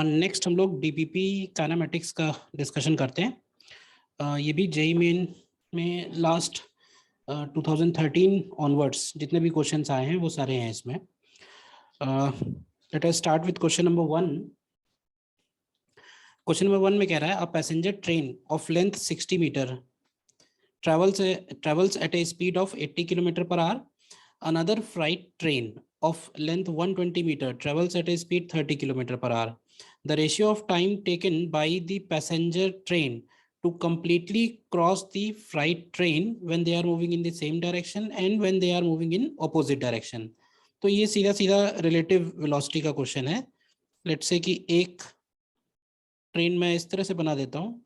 Next हम लोग DPP kinematics का डिस्कशन करते हैं। ये भी जेईई मेन में लास्ट 2013 ऑनवर्ड्स जितने भी क्वेश्चंस आए हैं वो सारे हैं इसमें। Let us start with question number 1। Question number 1 में कह रहा है a passenger train of length 60 metre travels at a speed of 80 km per hour. Another freight train of length 120 meter travels at a speed 30 km per hour. The ratio of time taken by the passenger train to completely cross the freight train when they are moving in the same direction and when they are moving in opposite direction. तो ये सीधा सीधा relative velocity का question है। Let's say कि एक train मैं इस तरह से बना देता हूँ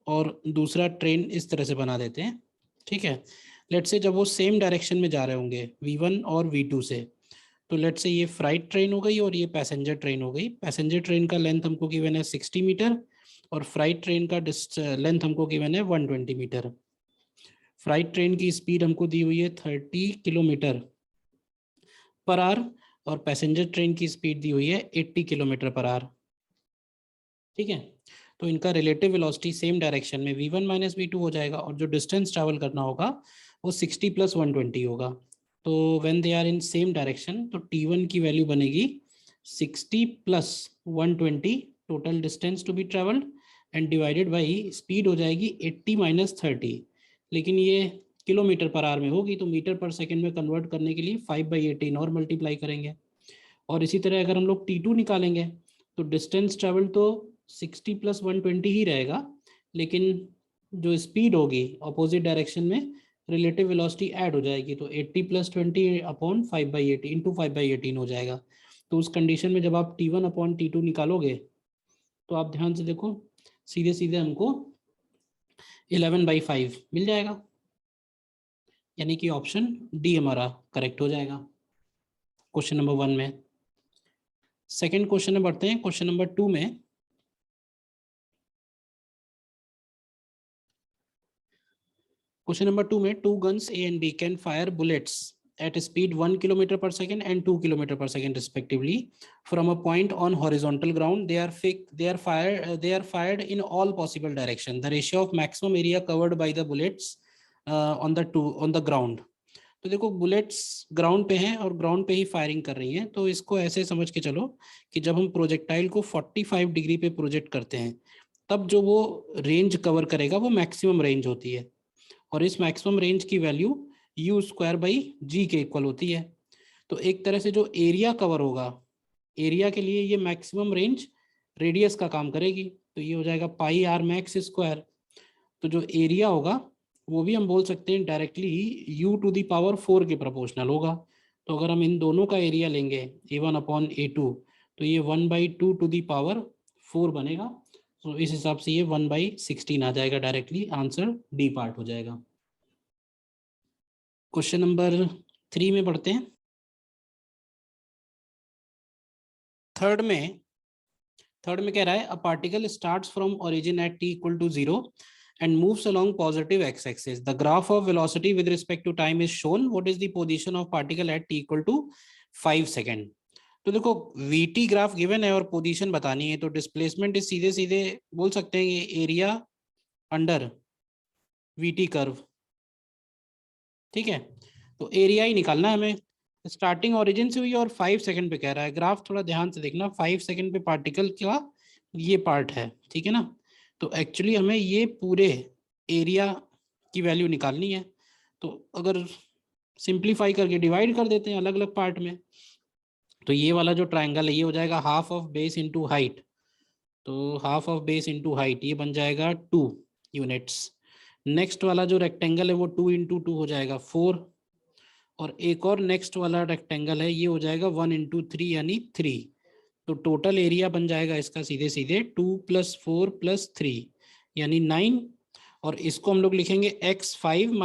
और दूसरा ट्रेन इस तरह से बना देते हैं, ठीक है। लेट्स से जब वो सेम डायरेक्शन में जा रहे होंगे V1 और V2 से, तो लेट्स से ये फ्राइट ट्रेन हो गई और ये पैसेंजर ट्रेन हो गई। पैसेंजर ट्रेन का लेंथ हमको गिवन है 60 मीटर और फ्राइट ट्रेन का लेंथ हमको गिवन है 120 मीटर। फ्राइट ट्रेन की स्पीड हमको दी हुई है 30 किलोमीटर पर आवर और पैसेंजर ट्रेन की स्पीड दी हुई है 80 किलोमीटर पर आवर, ठीक है। तो इनका रिलेटिव वेलोसिटी सेम डायरेक्शन में V1 माइनस V2 हो जाएगा और जो डिस्टेंस ट्रैवल करना होगा वो 60 प्लस 120 होगा। तो when they are in same direction तो T1 की वैल्यू बनेगी 60 plus 120 total distance to be travelled and divided by speed हो जाएगी 80 माइनस 30, लेकिन ये किलोमीटर पर आवर में होगी तो मीटर पर सेकेंड में कन्वर्ट करने के लिए 5/18 और मल्टीप्लाई करेंगे। और इसी तरह अगर हम लोग T2 निकालेंगे तो डिस्टेंस ट्रेवल तो 60 प्लस 120 ही रहेगा, लेकिन जो स्पीड होगी अपोजिट डायरेक्शन में रिलेटिव वेलोसिटी ऐड हो जाएगी, तो 80 प्लस 20 अपॉन 5/18 इंटू 5/18 हो जाएगा। तो उस कंडीशन में जब आप T1 अपॉन T2 निकालोगे तो आप ध्यान से देखो सीधे सीधे हमको 11/5 मिल जाएगा, यानी कि ऑप्शन डी हमारा करेक्ट हो जाएगा क्वेश्चन नंबर 1 में। सेकेंड क्वेश्चन में बढ़ते हैं। क्वेश्चन नंबर 2 में two guns A and B can fire bullets at a speed 1 km per second and 2 km per second respectively from a point on horizontal ground. They are fired in all possible direction. The ratio of maximum area covered by the bullets on the ground. तो देखो bullets ground पे हैं और ground पे ही firing कर रही हैं, तो इसको ऐसे समझ के चलो कि जब हम प्रोजेक्टाइल को 45 डिग्री पे प्रोजेक्ट करते हैं तब जो वो रेंज कवर करेगा वो मैक्सिमम रेंज होती है और इस मैक्सिमम रेंज की वैल्यू U²/G के इक्वल होती है। तो एक तरह से जो एरिया कवर होगा, एरिया के लिए ये मैक्सिमम रेंज रेडियस का काम करेगी, तो ये हो जाएगा πr_max²। तो जो एरिया होगा वो भी हम बोल सकते हैं डायरेक्टली U⁴ के प्रोपोर्शनल होगा। तो अगर हम इन दोनों का एरिया लेंगे A1/A2 तो ये 1/2⁴ बनेगा। तो इस हिसाब से ये 1/16 आ जाएगा, डायरेक्टली आंसर डी पार्ट हो जाएगा। क्वेश्चन नंबर 3 में पढ़ते हैं। थर्ड में कह रहा है a particle starts from origin at t = 0 and moves along positive x-axis. The graph of velocity with respect to time is shown. What is the position of particle at t = 5 second? तो देखो VT graph given है और position बतानी है, तो displacement इस सीधे सीधे बोल सकते हैं ये एरिया अंडर VT कर्व, ठीक है। तो एरिया ही निकालना है हमें। स्टार्टिंग ओरिजिन से हुई और 5 सेकंड पे कह रहा है। ग्राफ थोड़ा ध्यान से देखना, 5 सेकंड पे पार्टिकल का ये पार्ट है, ठीक है ना। तो एक्चुअली हमें ये पूरे एरिया की वैल्यू निकालनी है। तो अगर सिंप्लीफाई करके डिवाइड कर देते हैं अलग अलग पार्ट में, तो ये वाला जो ट्राइंगल है ये हो जाएगा half of base into height. तो half of base into height ये बन जाएगा 2 यूनिट्स। नेक्स्ट वाला जो रेक्टेंगल है वो 2 × 2 हो जाएगा 4, और एक और नेक्स्ट वाला रेक्टेंगल है ये हो जाएगा 1 × 3 यानी 3। तो टोटल एरिया बन जाएगा इसका सीधे सीधे 2 + 4 + 3 यानी 9, और इसको हम लोग लिखेंगे x5 -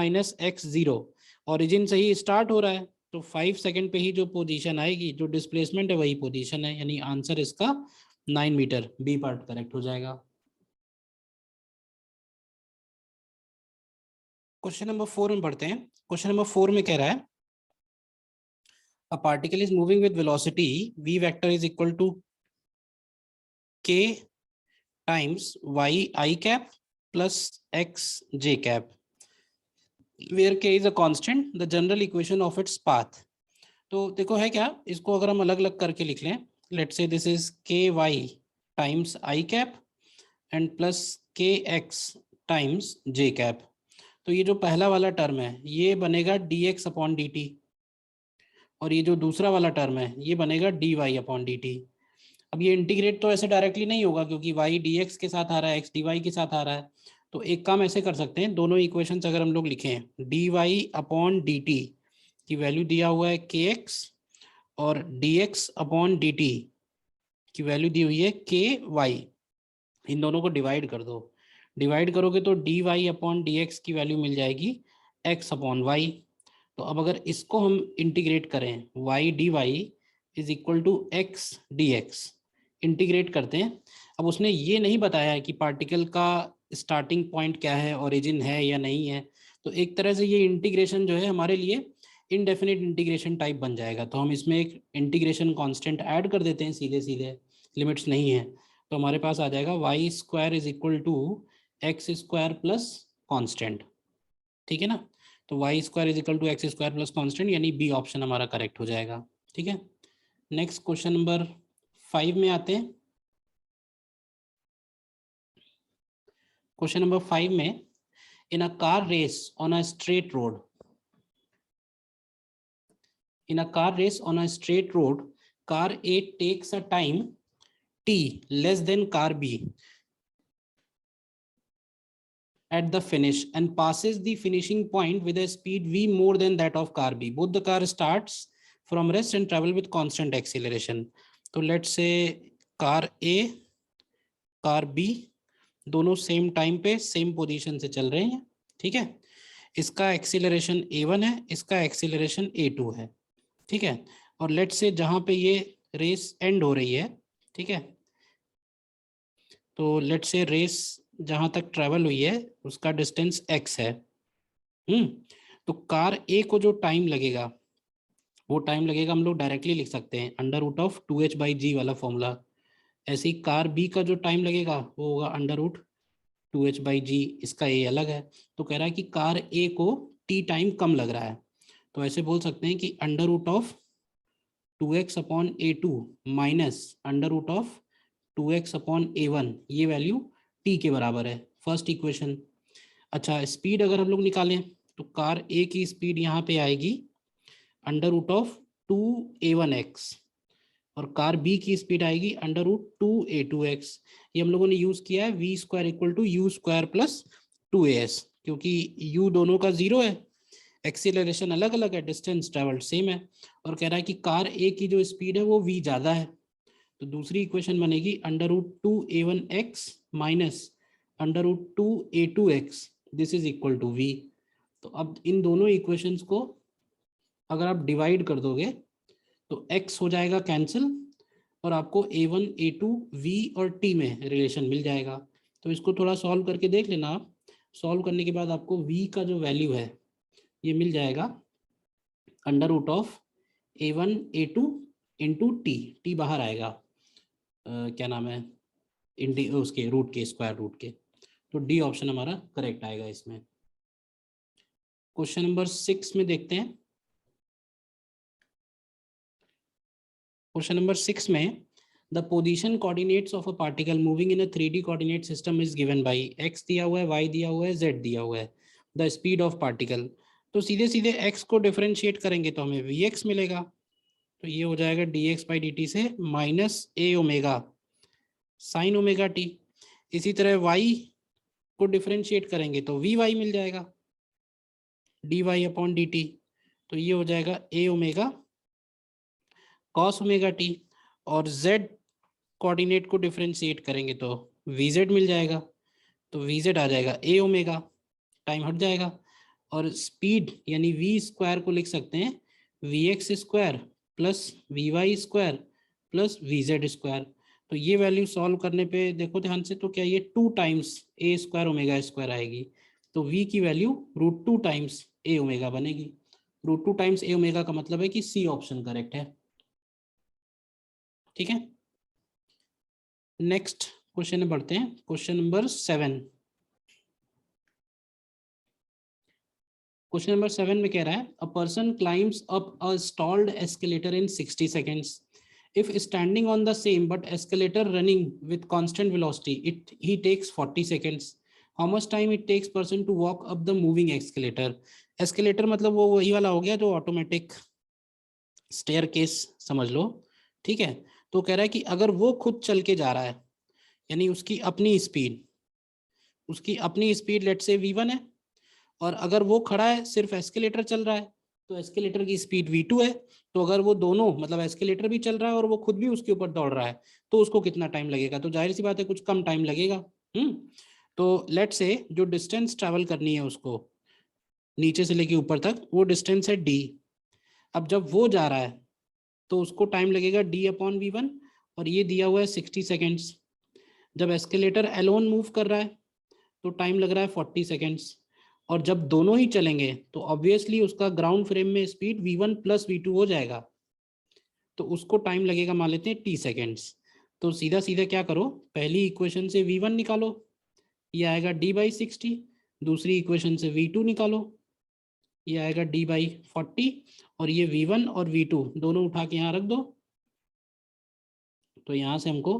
x0। ओरिजिन से ही स्टार्ट हो रहा है तो 5 सेकंड पे ही जो पोजीशन आएगी, जो डिस्प्लेसमेंट है वही पोजीशन है, यानी आंसर इसका 9 मीटर, बी पार्ट करेक्ट हो जाएगा। क्वेश्चन नंबर 4 में पढ़ते हैं। क्वेश्चन नंबर 4 में कह रहा है a particle is moving with velocity v vector is equal to k times y I cap plus x j cap, where k is a constant, the general equation of its path. तो देखो है क्या, इसको अगर हम अलग अलग करके लिख लें, let's say this is K Y times I cap and plus K X times J cap. तो ये जो पहला वाला टर्म है ये बनेगा D X upon D T, और ये जो दूसरा वाला टर्म है ये बनेगा D Y upon D T. अब ये इंटीग्रेट तो ऐसे डायरेक्टली नहीं होगा क्योंकि y dx के साथ आ रहा है, x dy के साथ आ रहा है। तो एक काम ऐसे कर सकते हैं, दोनों इक्वेशंस अगर हम लोग लिखें, dy अपॉन डी टी की वैल्यू दिया हुआ है kx और dx अपॉन डी टी की वैल्यू दी हुई है ky, इन दोनों को डिवाइड कर दो। डिवाइड करोगे तो dy अपॉन dx की वैल्यू मिल जाएगी x अपॉन y। तो अब अगर इसको हम इंटीग्रेट करें, y dy is equal to x dx, integrate करते हैं। अब उसने ये नहीं बताया है कि पार्टिकल का स्टार्टिंग पॉइंट क्या है, ओरिजिन है या नहीं है। तो एक तरह से ये इंटीग्रेशन जो है हमारे लिए इनडेफिनिट इंटीग्रेशन टाइप बन जाएगा। तो हम इसमें एक इंटीग्रेशन कांस्टेंट ऐड कर देते हैं, सीधे सीधे लिमिट्स नहीं है। तो हमारे पास आ जाएगा Y square is equal to X square plus constant, ठीक है ना। तो Y square is equal to X square plus constant, यानी बी ऑप्शन हमारा करेक्ट हो जाएगा, ठीक है। नेक्स्ट क्वेश्चन नंबर 5 में आते हैं। क्वेश्चन नंबर 5 में, in a car race on a straight road, in a car race on a straight road, car A takes a time t less than car B at the finish and passes the finishing point with a speed v more than that of car B. Both the car starts from rest and travel with constant acceleration. तो let's say car A car B दोनों same time पे same position से चल रहे हैं, ठीक है। इसका एक्सीलरेशन a1 है, इसका एक्सीलरेशन a2 है, ठीक है। और लेट्स से जहां पे ये रेस एंड हो रही है, ठीक है, तो लेट्स से रेस जहां तक ट्रेवल हुई है उसका डिस्टेंस x है। तो कार ए को जो टाइम लगेगा वो टाइम लगेगा, हम लोग डायरेक्टली लिख सकते हैं अंडर रूट ऑफ 2h/g वाला फॉर्मूला। ऐसे ही कार बी का जो टाइम लगेगा वो होगा अंडर रूट 2h/g, इसका ए अलग है। तो कह रहा है कि कार ए को टी टाइम कम लग रहा है, तो ऐसे बोल सकते हैं कि under root of 2x upon a2 minus under root of 2x upon a1, ये वैल्यू t के बराबर है, फर्स्ट इक्वेशन। अच्छा, स्पीड अगर हम लोग निकालें तो कार a की स्पीड यहाँ पे आएगी अंडर रूट ऑफ 2a1x और कार b की स्पीड आएगी अंडर रूट 2a2x। ये हम लोगों ने यूज किया है v square equal to you square plus 2as, क्योंकि u दोनों का 0 है, एक्सीलरेशन अलग अलग है, डिस्टेंस ट्रेवल्ड सेम है। और कह रहा है कि कार ए की जो स्पीड है वो v ज़्यादा है, तो दूसरी इक्वेशन बनेगी under root 2a1x minus under root 2a2x, this is equal to v। तो अब इन दोनों इक्वेशंस को अगर आप डिवाइड कर दोगे तो x हो जाएगा कैंसिल और आपको a1 a2 v और t में रिलेशन मिल जाएगा। तो इसको थोड़ा सॉल्व करके देख लेना आप। सॉल्व करने के बाद आपको v का जो वैल्यू है ये मिल जाएगा under root of a1 a2 into T बाहर आएगा, क्या नाम है, उसके रूट के, स्क्वायर रूट के। तो डी ऑप्शन हमारा करेक्ट आएगा इसमें। क्वेश्चन नंबर 6 में देखते हैं। क्वेश्चन नंबर 6 में, the position coordinates of a particle moving in a 3D coordinate system is given by x दिया हुआ है, y दिया हुआ है, z दिया हुआ है, द स्पीड ऑफ पार्टिकल। तो सीधे सीधे x को डिफरेंशिएट करेंगे तो हमें vx मिलेगा, तो ये हो जाएगा dx/dt से minus a omega sine omega T. इसी तरह y को डिफरेंशिएट करेंगे तो vy मिल जाएगा dy/dt, तो ये हो जाएगा a omega cos omega T. और z कोऑर्डिनेट को डिफरेंशिएट करेंगे तो vz मिल जाएगा, तो vz आ जाएगा a ओमेगा, टाइम हट जाएगा। और स्पीड यानी v स्क्वायर को लिख सकते हैं vx square plus vy square plus vz square. तो ये वैल्यू सॉल्व करने पे देखो ध्यान से, तो क्या ये 2 times a square omega square आएगी, तो v की वैल्यू √2 टाइम्स a ओमेगा बनेगी। √2 टाइम्स a ओमेगा का मतलब है कि सी ऑप्शन करेक्ट है, ठीक है। नेक्स्ट क्वेश्चन में बढ़ते हैं, क्वेश्चन नंबर 7। क्वेश्चन नंबर 7 में कह रहा है a person climbs up a stalled escalator in 60 seconds. If standing on the same but escalator running with constant velocity, he takes 40 seconds. How much time it takes person to walk up the moving escalator? Escalator मतलब वो वही वाला हो गया जो automatic staircase समझ लो, ठीक है। तो कह रहा है कि अगर वो खुद चल के जा रहा है, यानी उसकी अपनी स्पीड लेट से v1 है, और अगर वो खड़ा है सिर्फ एस्केलेटर चल रहा है तो एस्केलेटर की स्पीड v2 है। तो अगर वो दोनों मतलब एस्केलेटर भी चल रहा है और वो खुद भी उसके ऊपर दौड़ रहा है तो उसको कितना टाइम लगेगा? तो जाहिर सी बात है कुछ कम टाइम लगेगा। तो लेट से जो डिस्टेंस ट्रैवल करनी है उसको नीचे से लेके ऊपर तक, वो डिस्टेंस है d। अब जब वो जा रहा है तो उसको टाइम लगेगा d/v1, और ये दिया हुआ है 60 सेकेंड्स। जब एस्केलेटर एलोन मूव कर रहा है तो टाइम लग रहा है 40 सेकेंड्स, और जब दोनों ही चलेंगे तो ऑब्वियसली उसका ग्राउंड फ्रेम में स्पीड v1 + v2 हो जाएगा, तो उसको टाइम लगेगा मान लेते हैं t सेकेंड्स। तो सीधा सीधा क्या करो, पहली इक्वेशन से v1 निकालो, ये आएगा d/60। दूसरी इक्वेशन से v2 निकालो, ये आएगा d/40, और ये v1 और v2 दोनों उठा के यहाँ रख दो। तो यहाँ से हमको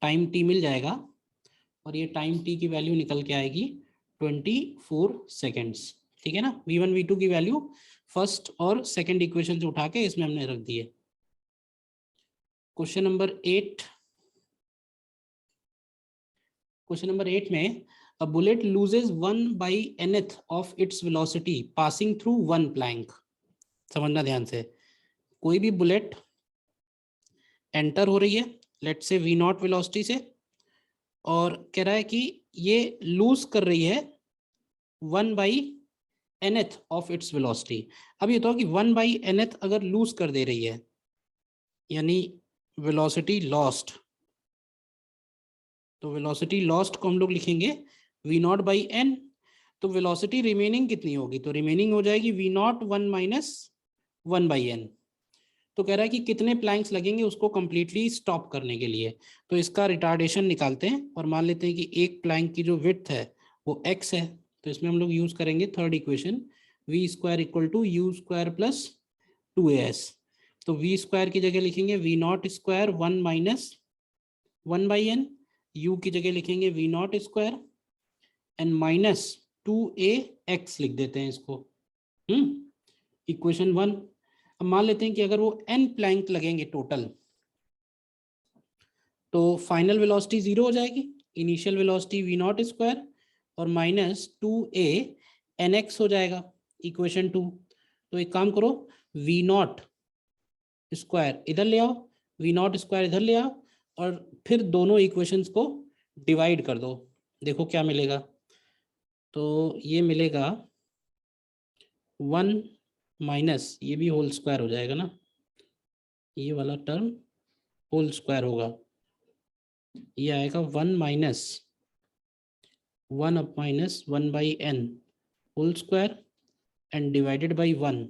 टाइम t मिल जाएगा, और ये टाइम t की वैल्यू निकल के आएगी 24 सेकेंड्स। ठीक है ना, v1 v2 की वैल्यू फर्स्ट और सेकंड इक्वेशन से उठा के इसमें हमने रख दिए। Question number 8। क्वेश्चन नंबर 8 में a bullet loses 1/nth of its velocity passing through 1 plank. समझना ध्यान से, कोई भी बुलेट एंटर हो रही है लेट से v0 वेलोसिटी से, और कह रहा है कि ये लूज कर रही है 1/nth ऑफ इट्स वेलोसिटी। अब ये तो कि 1/nth अगर लूज कर दे रही है यानी वेलोसिटी लॉस्ट, तो वेलोसिटी लॉस्ट को हम लोग लिखेंगे v0/n। तो वेलोसिटी रिमेनिंग कितनी होगी? तो रिमेनिंग हो जाएगी v0 1 - 1/n। तो कह रहा है कि कितने प्लैंक्स लगेंगे उसको कंप्लीटली स्टॉप करने के लिए। तो इसका रिटार्डेशन निकालते हैं और मान लेते हैं कि एक प्लैंक की जो विड्थ है वो x है। तो इसमें हम लोग यूज करेंगे third equation, v² = u² + 2as। तो v² की जगह लिखेंगे v0² 1 - 1/n, u की जगह लिखेंगे v0² एंड -2ax लिख देते हैं इसको। इक्वेशन 1। अब मान लेते हैं कि अगर वो n प्लैंक लगेंगे टोटल, तो फाइनल वेलोसिटी 0 हो जाएगी, इनिशियल वेलोसिटी v0² और -2a nx हो जाएगा इक्वेशन 2। तो एक काम करो, v0² इधर ले आओ, v0² इधर ले आओ, और फिर दोनों इक्वेशंस को डिवाइड कर दो, देखो क्या मिलेगा। तो ये मिलेगा 1 माइनस ये भी होल स्क्वायर हो जाएगा ना, ये वाला टर्म होल स्क्वायर होगा, ये आएगा 1 - 1/n whole square and divided by 1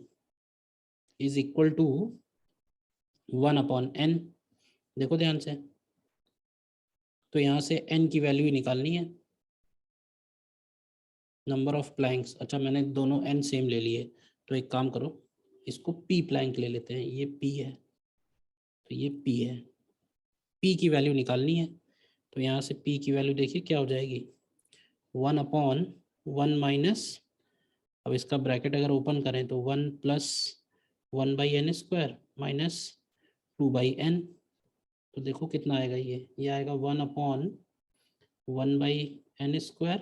is equal to 1/n। देखो ध्यान से, तो यहाँ से n की वैल्यू ही निकालनी है, नंबर ऑफ प्लैंक्स। अच्छा मैंने दोनों n सेम ले लिए, तो एक काम करो इसको p प्लैंक ले लेते हैं, ये p है तो ये p है, p की वैल्यू निकालनी है। तो यहाँ से p की वैल्यू देखिए क्या हो जाएगी, 1/1 - अब इसका ब्रैकेट अगर ओपन करें तो 1 + 1/n² - 2/n। तो देखो कितना आएगा, ये आएगा 1/1/n²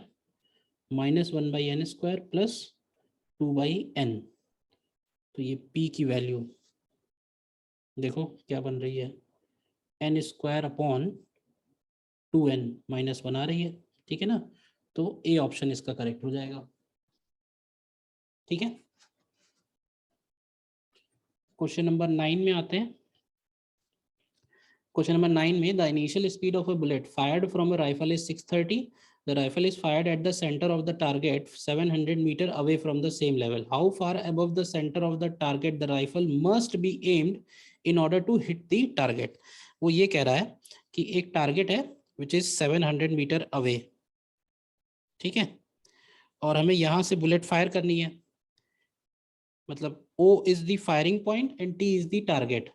-1/n² + 2/n। तो ये p की वैल्यू देखो क्या बन रही है, n² / 2n - 1 आ रही है, ठीक है ना। तो ए ऑप्शन इसका करेक्ट हो जाएगा, ठीक है। क्वेश्चन नंबर 9 में आते हैं। क्वेश्चन नंबर 9 में the initial speed of a bullet fired from a rifle is 630। The rifle is fired at the center of the target 700 meter away from the same level. How far above the center of the target the rifle must be aimed in order to hit the target? वो ये कह रहा है कि एक target है which is 700 metre away, ठीक है। और हमें यहाँ से बुलेट फायर करनी है, मतलब O is the firing point and T is the target,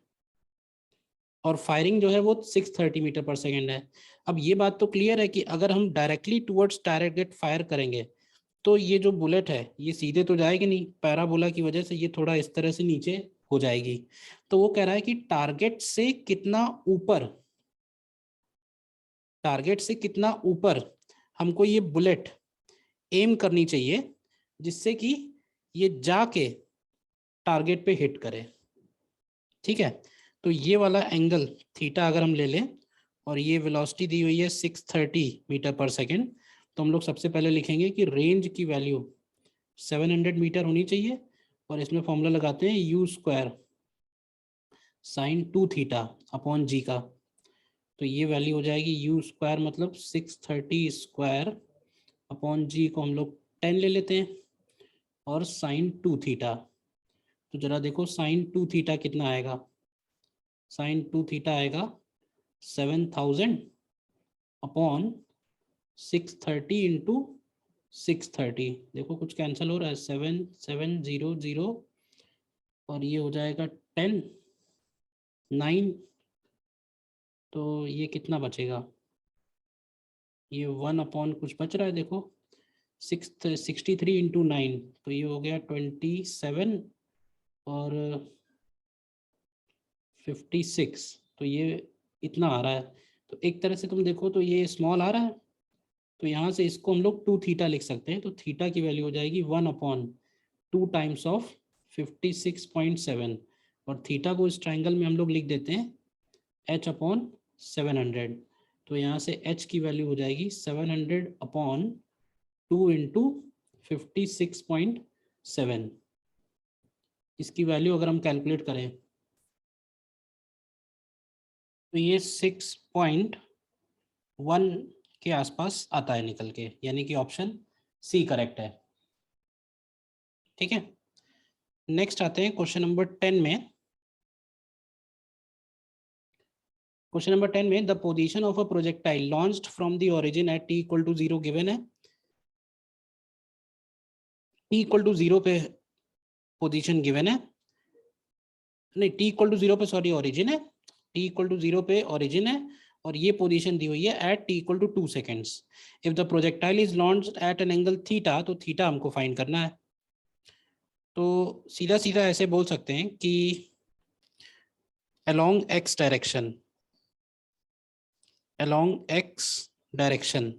और फायरिंग जो है वो 630 मीटर पर सेकेंड है। अब ये बात तो क्लियर है कि अगर हम डायरेक्टली टुवर्ड्स टारगेट फायर करेंगे तो ये जो बुलेट है ये सीधे तो जाएगी नहीं, पैराबोला की वजह से ये थोड़ा इस तरह से नीचे हो जाएगी। तो वो कह रहा है कि टारगेट से कितना ऊपर, टारगेट से कितना ऊपर हमको ये बुलेट एम करनी चाहिए जिससे कि ये जाके टारगेट पे हिट करे, ठीक है। तो ये वाला एंगल थीटा अगर हम ले लें और ये वेलोसिटी दी हुई है 630 मीटर पर सेकेंड, तो हम लोग सबसे पहले लिखेंगे कि रेंज की वैल्यू 700 मीटर होनी चाहिए, और इसमें फॉर्मूला लगाते हैं u square sine 2 theta upon g का। तो ये वैल्यू हो जाएगी यू स्क्वायर मतलब 630 स्क्वायर अपॉन जी को हम लोग 10 ले लेते हैं, और साइन 2 थीटा। तो जरा देखो साइन 2 थीटा कितना आएगा, साइन 2 थीटा आएगा 7000 अपॉन 630 इंटू 630। देखो कुछ कैंसिल हो रहा है, 7700 और ये हो जाएगा 10 9, तो ये कितना बचेगा, ये 1 अपॉन कुछ बच रहा है, देखो 63 इंटू 9, तो ये हो गया 27 और 56, तो ये इतना आ रहा है। तो एक तरह से तुम देखो तो ये स्मॉल आ रहा है, तो यहाँ से इसको हम लोग 2 थीटा लिख सकते हैं। तो थीटा की वैल्यू हो जाएगी 1 अपॉन 2 टाइम्स ऑफ 56.7, और थीटा को इस ट्राइंगल में हम लोग लिख देते हैं h अपॉन 700। तो यहाँ से h की वैल्यू हो जाएगी 700 अपॉन 2 इंटू 56.7। इसकी वैल्यू अगर हम कैलकुलेट करें तो ये 6.1 के आसपास आता है निकल के, यानी कि ऑप्शन सी करेक्ट है, ठीक है। नेक्स्ट आते हैं क्वेश्चन नंबर 10 में। क्वेश्चन नंबर 10 में the position of a projectile launched from the origin at t equal to 0 given है। t इक्वल टू 0 पे पोजीशन गिवन है, नहीं t इक्वल टू 0 पे सॉरी ओरिजिन है, t इक्वल टू 0 पे origin है, और ये पोजीशन दी हुई है at t equal to 2 seconds. If the projectile is launched at an angle theta, तो थीटा हमको फाइंड करना है। तो सीधा सीधा ऐसे बोल सकते हैं कि along x direction, along x direction,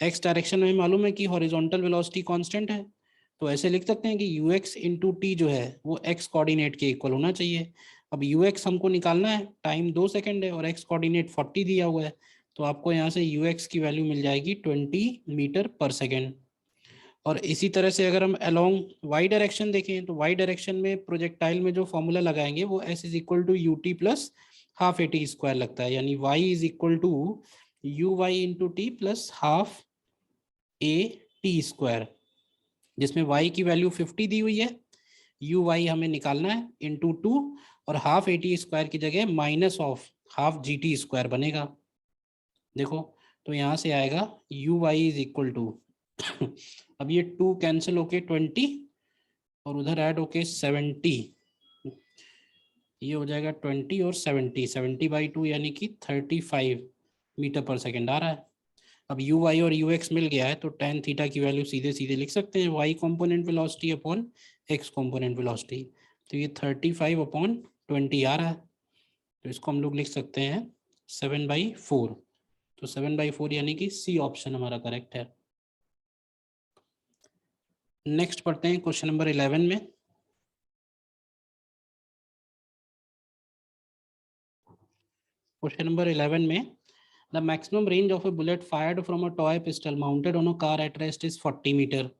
x direction में मालूम है कि हॉरिजॉन्टल वेलोसिटी कांस्टेंट है, तो ऐसे लिख सकते हैं कि ux इंटू टी जो है वो x कोऑर्डिनेट के इक्वल होना चाहिए। अब ux हमको निकालना है, टाइम 2 सेकंड है और x कोऑर्डिनेट 40 दिया हुआ है, तो आपको यहाँ से ux की वैल्यू मिल जाएगी 20 मीटर पर सेकेंड। और इसी तरह से अगर हम अलोंग वाई डायरेक्शन देखें तो वाई डायरेक्शन में प्रोजेक्टाइल में जो फॉर्मूला लगाएंगे वो s is equal to u t plus half a t square लगता है, यानी y is equal to u y into t plus half a t square, जिसमें वाई की वैल्यू 50 दी हुई है, यू वाई हमें निकालना है इंटू 2, और हाफ ए टी स्क्वायर की जगह minus of half g t square बनेगा। देखो तो यहाँ से आएगा u y is equal to अब ये 2 कैंसिल होके 20 और उधर ऐड होके 70, ये हो जाएगा 20 और 70/2 यानी कि 35 मीटर पर सेकेंड आ रहा है। अब यू वाई और यू एक्स मिल गया है तो tan थीटा की वैल्यू सीधे सीधे लिख सकते हैं y component velocity upon x component velocity. तो ये 35/20 आ रहा है, तो इसको हम लोग लिख सकते हैं 7/4। तो 7/4 यानी कि सी ऑप्शन हमारा करेक्ट है। नेक्स्ट पढ़ते हैं क्वेश्चन नंबर 11 में। क्वेश्चन नंबर 11 में the maximum range of a bullet fired from a toy pistol mounted on a car at rest is 40 metre.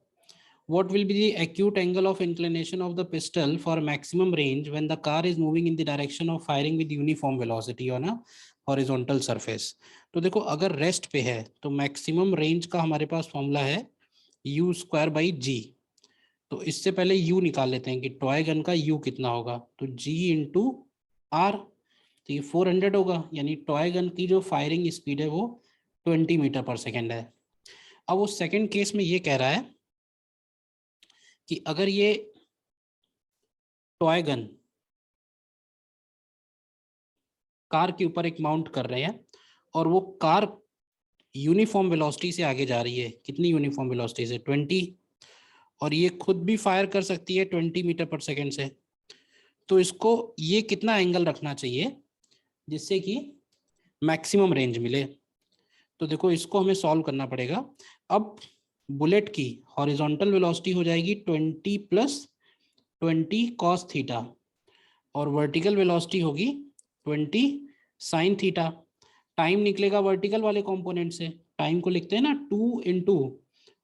What will be the acute angle of inclination of the pistol for maximum range when the car is moving in the direction of firing with uniform velocity on a horizontal surface? तो देखो अगर rest पे है तो maximum range का हमारे पास formula है u square by जी। तो इससे पहले u निकाल लेते हैं कि टॉय गन का u कितना होगा, तो g इंटू आर, तो ये 400 होगा, यानी टॉय गन की जो फायरिंग स्पीड है वो 20 मीटर पर सेकेंड है। अब वो सेकेंड केस में ये कह रहा है कि अगर ये टॉय गन कार के ऊपर एक माउंट कर रहे हैं और वो कार यूनिफॉर्म वेलोसिटी से आगे जा रही है, कितनी यूनिफॉर्म वेलोसिटी से, 20, और ये खुद भी फायर कर सकती है 20 मीटर पर सेकेंड से, तो इसको ये कितना एंगल रखना चाहिए जिससे कि मैक्सिमम रेंज मिले। तो देखो इसको हमें सॉल्व करना पड़ेगा। अब बुलेट की हॉरिजॉन्टल वेलोसिटी हो जाएगी 20 + 20 cos थीटा और वर्टिकल वेलोसिटी होगी 20 sin थीटा। टाइम निकलेगा वर्टिकल वाले कंपोनेंट से, टाइम को लिखते हैं ना 2 ×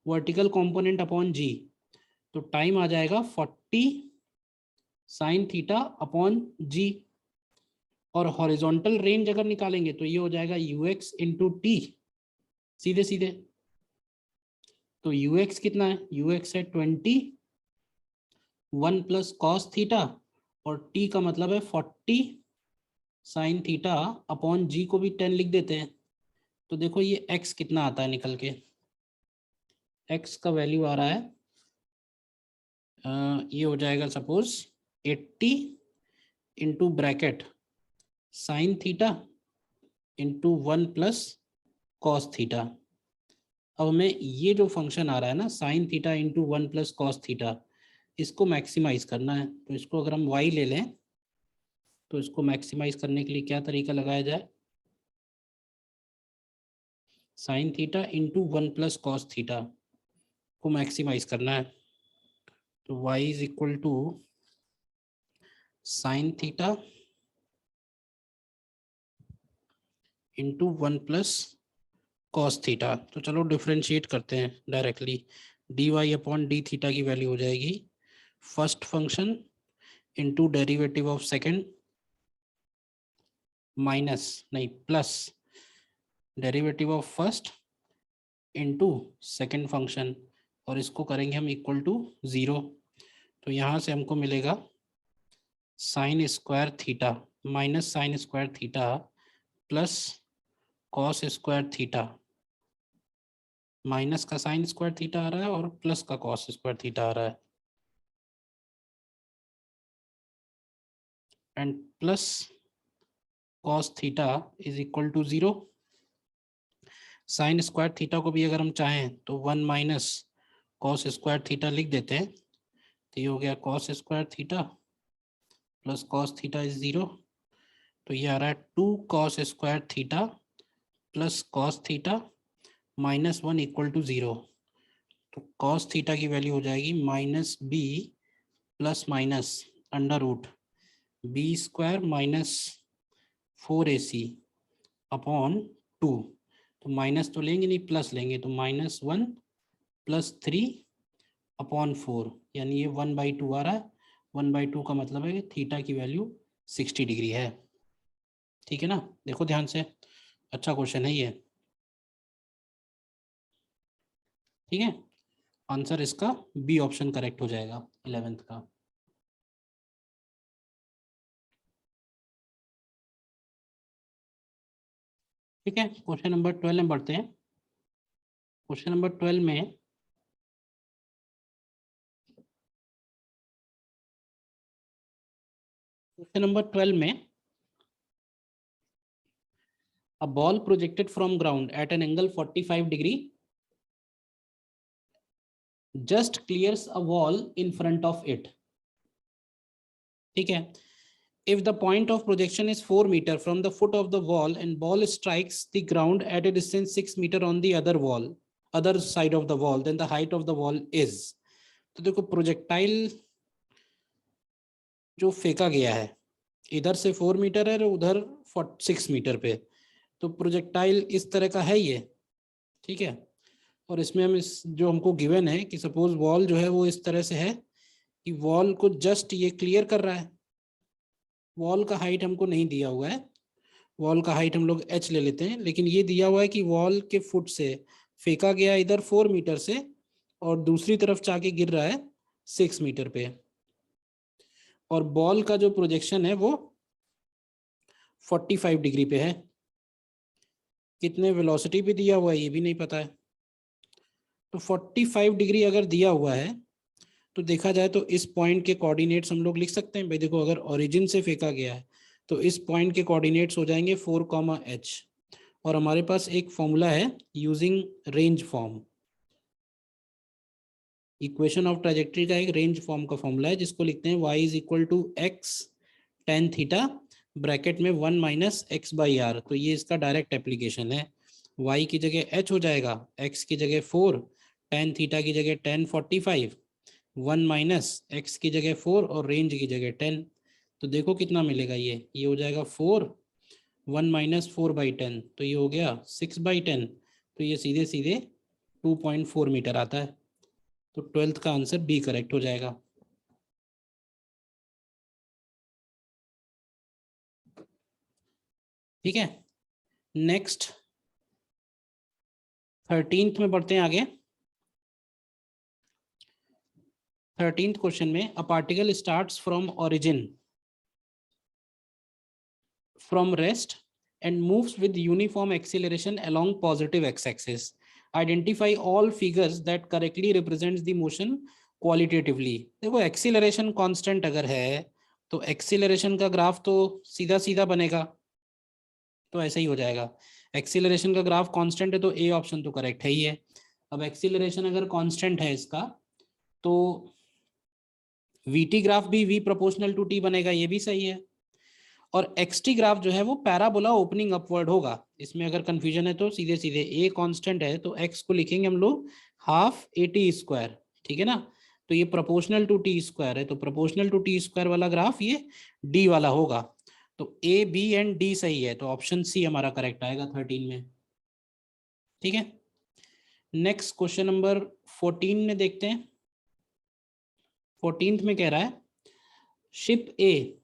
वर्टिकल कंपोनेंट अपॉन जी, तो टाइम आ जाएगा 40 sin थीटा अपॉन जी। और हॉरिजॉन्टल रेंज अगर निकालेंगे तो ये हो जाएगा ux × t, सीधे सीधे। तो ux कितना है, ux है 21 + cos थीटा और t का मतलब है 40 sin थीटा अपॉन g को भी 10 लिख देते हैं। तो देखो ये x कितना आता है निकल के, x का वैल्यू आ रहा है ये हो जाएगा suppose 80 × bracket sin theta × 1 + cos theta. अब हमें ये जो फंक्शन आ रहा है ना sin थीटा × 1 + cos थीटा, इसको मैक्सिमाइज करना है। तो इसको अगर हम y ले लें तो इसको मैक्सिमाइज करने के लिए क्या तरीका लगाया जाए, sin थीटा × 1 + cos थीटा को मैक्सिमाइज करना है। तो y = sin theta × 1 + cos theta. तो चलो डिफ्रेंशिएट करते हैं directly. dy upon d theta की वैल्यू हो जाएगी first function into derivative of second minus नहीं plus derivative of first into second function, और इसको करेंगे हम इक्वल टू 0। तो यहाँ से हमको मिलेगा sign square theta minus sign square theta plus cos square theta, minus का साइन स्क्वायर थीटा आ रहा है और प्लस का कॉस स्क्वायर थीटा आ रहा है, and plus cos theta is equal to 0। Sine square theta को भी अगर हम चाहें तो 1 माइनस कॉस स्क्वायर थीटा लिख देते हैं। तो ये हो गया cos square theta plus cos theta is 0। तो ये आ रहा है 2 cos square theta plus cos theta minus 1 equal to 0। तो कॉस थीटा की वैल्यू हो जाएगी -b plus minus under root b² minus 4ac upon 2। तो माइनस तो लेंगे नहीं, प्लस लेंगे, तो -1 + 3 अपॉन 4, यानी ये 1/2 आ रहा है। 1/2 का मतलब है कि थीटा की वैल्यू 60 डिग्री है। ठीक है ना, देखो ध्यान से, अच्छा क्वेश्चन है ये। ठीक है, आंसर इसका बी ऑप्शन करेक्ट हो जाएगा 11th का। ठीक है, क्वेश्चन नंबर 12 में बढ़ते हैं। क्वेश्चन नंबर 12 में a ball projected from ground at an angle 45 degree just clears a wall in front of it. ठीक है, if the point of projection is 4 meter from the foot of the wall and ball strikes the ground at a distance 6 meter on the other side of the wall, then the height of the wall is। तो देखो projectile जो फेंका गया है इधर से 4 metre है और उधर 6 मीटर पे, तो प्रोजेक्टाइल इस तरह का है ये। ठीक है, और इसमें हम इस जो हमको गिवन है कि सपोज वॉल जो है वो इस तरह से है कि वॉल को जस्ट ये क्लियर कर रहा है। वॉल का हाइट हमको नहीं दिया हुआ है, वॉल का हाइट हम लोग h ले लेते हैं, लेकिन ये दिया हुआ है कि वॉल के फुट से फेंका गया इधर 4 मीटर से और दूसरी तरफ जाके गिर रहा है 6 मीटर पे, और बॉल का जो प्रोजेक्शन है वो 45 डिग्री पे है। कितने वेलोसिटी भी दिया हुआ है ये भी नहीं पता है। तो 45 डिग्री अगर दिया हुआ है तो देखा जाए तो इस पॉइंट के कोऑर्डिनेट्स हम लोग लिख सकते हैं भाई। देखो अगर ओरिजिन से फेंका गया है तो इस पॉइंट के कोऑर्डिनेट्स हो जाएंगे 4, h। और हमारे पास एक फॉर्मूला है using range form. Equation of trajectory का एक रेंज फॉर्म का फॉर्मूला है जिसको लिखते हैं y is equal to x tan theta bracket में 1 - x/r। तो ये इसका डायरेक्ट एप्लीकेशन है। y की जगह h हो जाएगा, x की जगह 4, टेन थीटा की जगह 10/45, 1 - x की जगह 4 और रेंज की जगह 10। तो देखो कितना मिलेगा, ये हो जाएगा 4, 1 - 4/10 तो ये हो गया 6/10। तो ये सीधे सीधे 2.4 मीटर आता है। तो 12th का आंसर बी करेक्ट हो जाएगा। ठीक है, नेक्स्ट 13th में बढ़ते हैं आगे। 13th क्वेश्चन में a particle starts from origin from rest and moves with uniform acceleration along positive x-axis. Identify all figures that correctly represents the motion qualitatively. देखो एक्सीलरेशन कांस्टेंट अगर है तो एक्सीलरेशन का ग्राफ तो सीधा सीधा बनेगा, तो ऐसा ही हो जाएगा। एक्सीलरेशन का ग्राफ कांस्टेंट है तो ए ऑप्शन तो करेक्ट है ही है। अब एक्सीलरेशन अगर कांस्टेंट है इसका तो वीटी ग्राफ भी v प्रोपोर्शनल टू टी बनेगा, ये भी सही है। और एक्सटी ग्राफ जो है वो पैराबोला ओपनिंग अपवर्ड होगा। इसमें अगर कंफ्यूजन है तो सीधे सीधे ए कांस्टेंट है तो एक्स को लिखेंगे हम लोग हाफ ए टी स्क्वायर, ठीक है ना। तो ये प्रोपोर्शनल टू टी स्क्वायर है तो प्रोपोर्शनल टू टी स्क्वायर वाला ग्राफ ये डी वाला होगा। तो ए बी एंड डी सही है तो ऑप्शन सी हमारा करेक्ट आएगा 13 में। ठीक है, नेक्स्ट क्वेश्चन नंबर 14 में देखते हैं। 14th में कह रहा है ship A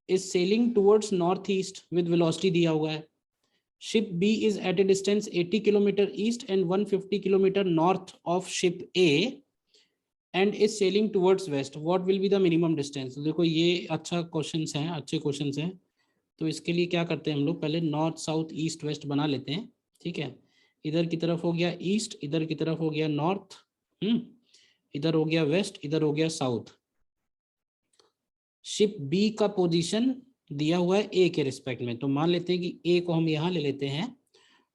is sailing towards north east with velocity दिया हुआ है। Ship B is at a distance 80 kilometre east and 150 kilometre north of ship A and is sailing towards west, what will be the minimum distance. देखो ये अच्छा questions हैं, अच्छे questions हैं। तो इसके लिए क्या करते हैं हम लोग, पहले नॉर्थ साउथ ईस्ट वेस्ट बना लेते हैं। ठीक है, इधर की तरफ हो गया ईस्ट, इधर की तरफ हो गया नॉर्थ, इधर हो गया वेस्ट, इधर हो गया साउथ। शिप बी का पोजीशन दिया हुआ है ए के रिस्पेक्ट में, तो मान लेते हैं कि ए को हम यहाँ ले लेते हैं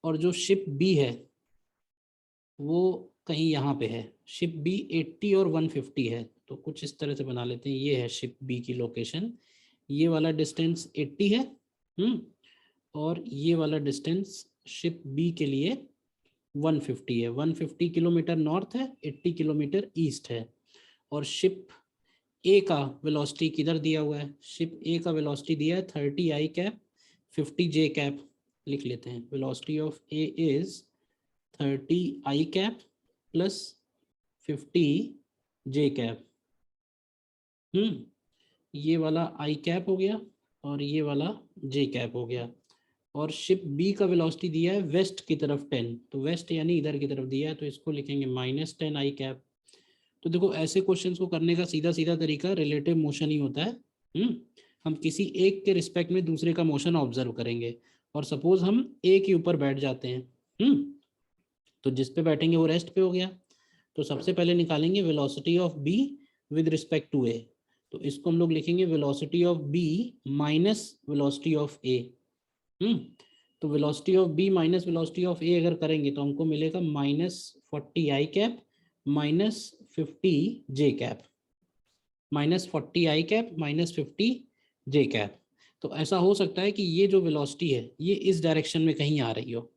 और जो शिप बी है वो कहीं यहाँ पे है। शिप बी 80 और 150 है तो कुछ इस तरह से बना लेते हैं। ये है शिप बी की लोकेशन, ये वाला डिस्टेंस 80 है, और ये वाला डिस्टेंस शिप बी के लिए 150 है। 150 किलोमीटर नॉर्थ है, 80 किलोमीटर ईस्ट है। और शिप ए का वेलोसिटी किधर दिया हुआ है, शिप ए का वेलोसिटी दिया है 30 आई कैप 50 जे कैप। लिख लेते हैं velocity of A is 30 I cap plus 50 J cap. ये वाला आई कैप हो गया और ये वाला जे कैप हो गया। और शिप बी का वेलोसिटी दिया है वेस्ट की तरफ 10, तो वेस्ट यानी इधर की तरफ दिया है तो इसको लिखेंगे -10 आई कैप। तो देखो ऐसे क्वेश्चंस को करने का सीधा सीधा तरीका रिलेटिव मोशन ही होता है। हम किसी एक के रिस्पेक्ट में दूसरे का मोशन ऑब्जर्व करेंगे और सपोज हम ए के ऊपर बैठ जाते हैं, तो जिस पे बैठेंगे वो रेस्ट पे हो गया। तो सबसे पहले निकालेंगे velocity of B with respect to A, तो इसको हम लोग लिखेंगे velocity of B minus velocity of A. तो velocity of B minus velocity of A अगर करेंगे तो हमको मिलेगा -40 I cap -50 J cap, -40 I cap -50 J cap. तो ऐसा हो सकता है कि ये जो वेलोसिटी है ये इस डायरेक्शन में कहीं आ रही हो।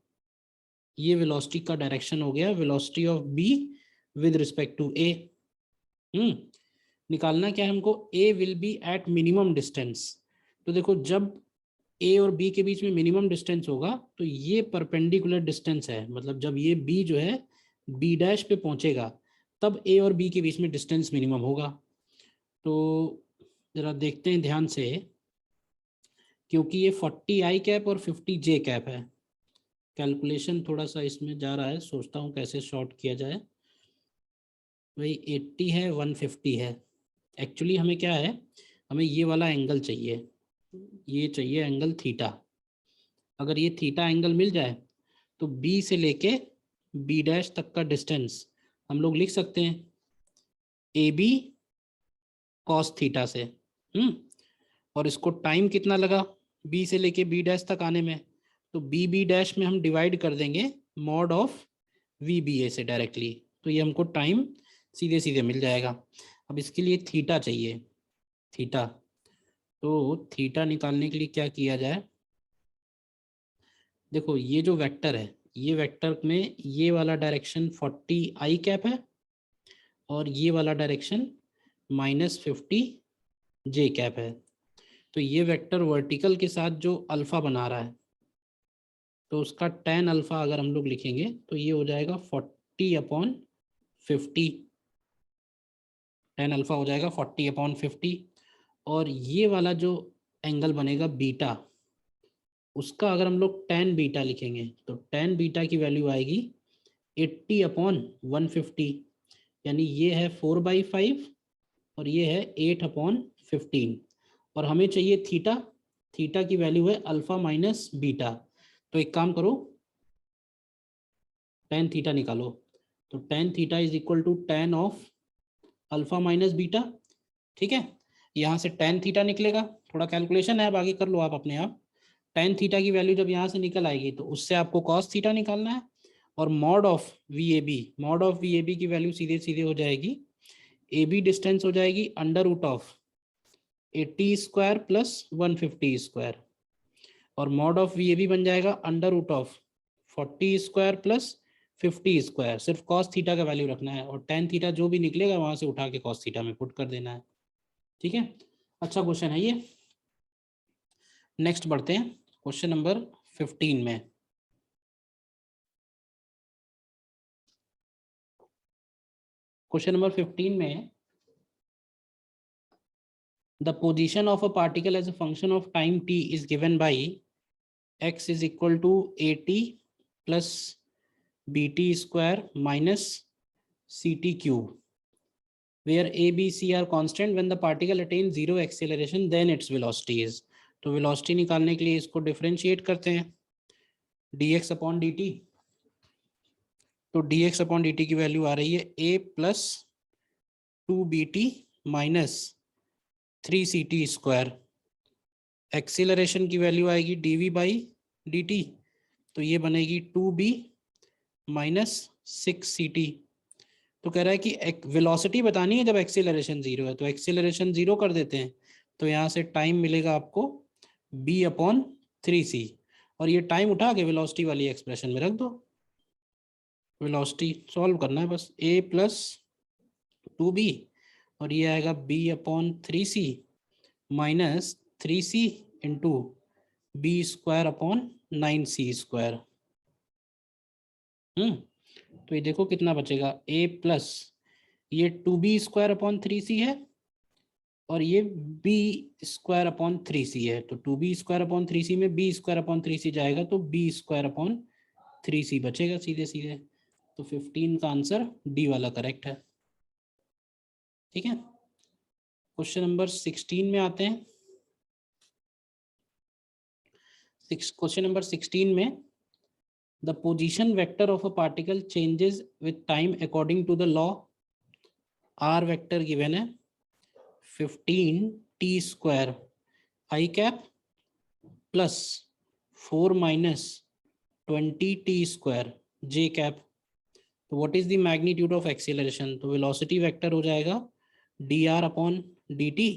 ये वेलोसिटी का डायरेक्शन हो गया velocity of B with respect to A. निकालना क्या है हमको, A will be at minimum distance. तो देखो जब ए और बी के बीच में मिनिमम डिस्टेंस होगा तो ये परपेंडिकुलर डिस्टेंस है, मतलब जब ये बी जो है बी डैश पे पहुंचेगा तब ए और बी के बीच में डिस्टेंस मिनिमम होगा। तो जरा देखते हैं ध्यान से, क्योंकि ये 40 आई कैप और 50 जे कैप है। कैलकुलेशन थोड़ा सा इसमें जा रहा है, सोचता हूँ कैसे शॉर्ट किया जाए। भाई 80 है 150 है, एक्चुअली हमें क्या है, हमें ये वाला एंगल चाहिए, ये चाहिए एंगल थीटा। अगर ये थीटा एंगल मिल जाए तो बी से लेके बी डैश तक का डिस्टेंस हम लोग लिख सकते हैं ए बी कॉस थीटा से। और इसको टाइम कितना लगा बी से लेके बी डैश तक आने में, तो बी बी डैश में हम डिवाइड कर देंगे मॉड ऑफ वी बी ए से डायरेक्टली, तो ये हमको टाइम सीधे सीधे मिल जाएगा। अब इसके लिए थीटा चाहिए, थीटा। तो थीटा निकालने के लिए क्या किया जाए, देखो ये जो वेक्टर है, ये वेक्टर में ये वाला डायरेक्शन 40 आई कैप है और ये वाला डायरेक्शन -50 जे कैप है। तो ये वेक्टर वर्टिकल के साथ जो अल्फा बना रहा है, तो उसका tan अल्फा अगर हम लोग लिखेंगे तो ये हो जाएगा 40/50, tan अल्फा हो जाएगा 40/50। और ये वाला जो एंगल बनेगा बीटा, उसका अगर हम लोग tan बीटा लिखेंगे तो tan बीटा की वैल्यू आएगी 80/150, यानी ये है 4/5 और ये है 8/15। और हमें चाहिए थीटा, थीटा की वैल्यू है अल्फा माइनस बीटा। तो एक काम करो, tan थीटा निकालो, तो tan theta is equal to tan of alpha minus beta. ठीक है, यहाँ से tan थीटा निकलेगा, थोड़ा कैलकुलेशन है, अब आगे कर लो आप अपने आप। tan थीटा की वैल्यू जब यहाँ से निकल आएगी तो उससे आपको cos थीटा निकालना है, और mod of V A B, mod of V A B की वैल्यू सीधे सीधे हो जाएगी ए बी डिस्टेंस हो जाएगी under root of 80 square plus 150 square, और mod of V A B बन जाएगा under root of 40 square plus 50 square. सिर्फ cos थीटा का वैल्यू रखना है और tan थीटा जो भी निकलेगा वहां से उठा के cos थीटा में पुट कर देना है। ठीक है, अच्छा क्वेश्चन है ये। नेक्स्ट बढ़ते हैं क्वेश्चन नंबर 15 में। क्वेश्चन नंबर 15 में the position of a particle as a function of time t is given by x is equal to at plus bt square minus ct cube, where a b c are constant when the particle attains zero acceleration then its velocity is। तो velocity निकालने के लिए इसको differentiate करते हैं dx upon dt। तो dx upon dt की value आ रही है a plus 2bt minus 3ct square. Acceleration की वैल्यू आएगी dv बाई dt, तो ये बनेगी 2b माइनस 6ct। तो कह रहा है कि वेलोसिटी बतानी है जब एक्सीलरेशन जीरो है, तो एक्सीलरेशन जीरो कर देते हैं, तो यहाँ से टाइम मिलेगा आपको b/3c, और ये टाइम उठा के वेलोसिटी वाली एक्सप्रेशन में रख दो। वेलोसिटी सॉल्व करना है बस, a प्लस 2b और ये आएगा b/3c minus 3c into b square upon 9c square. तो ये देखो कितना बचेगा, a प्लस ये 2b स्क्वायर अपॉन 3c है और ये b स्क्वायर अपॉन 3c है, तो 2b स्क्वायर अपॉन 3c में b स्क्वायर अपॉन 3c जाएगा तो b स्क्वायर अपॉन 3c बचेगा सीधे सीधे। तो 15 का आंसर डी वाला करेक्ट है। ठीक है, क्वेश्चन नंबर 16 में आते हैं। क्वेश्चन नंबर 16 में the position vector of a particle changes with time according to the law। r vector given है 15t square I cap plus 4 minus 20t square j cap। तो what is the magnitude of acceleration, तो velocity vector हो जाएगा dr upon dt,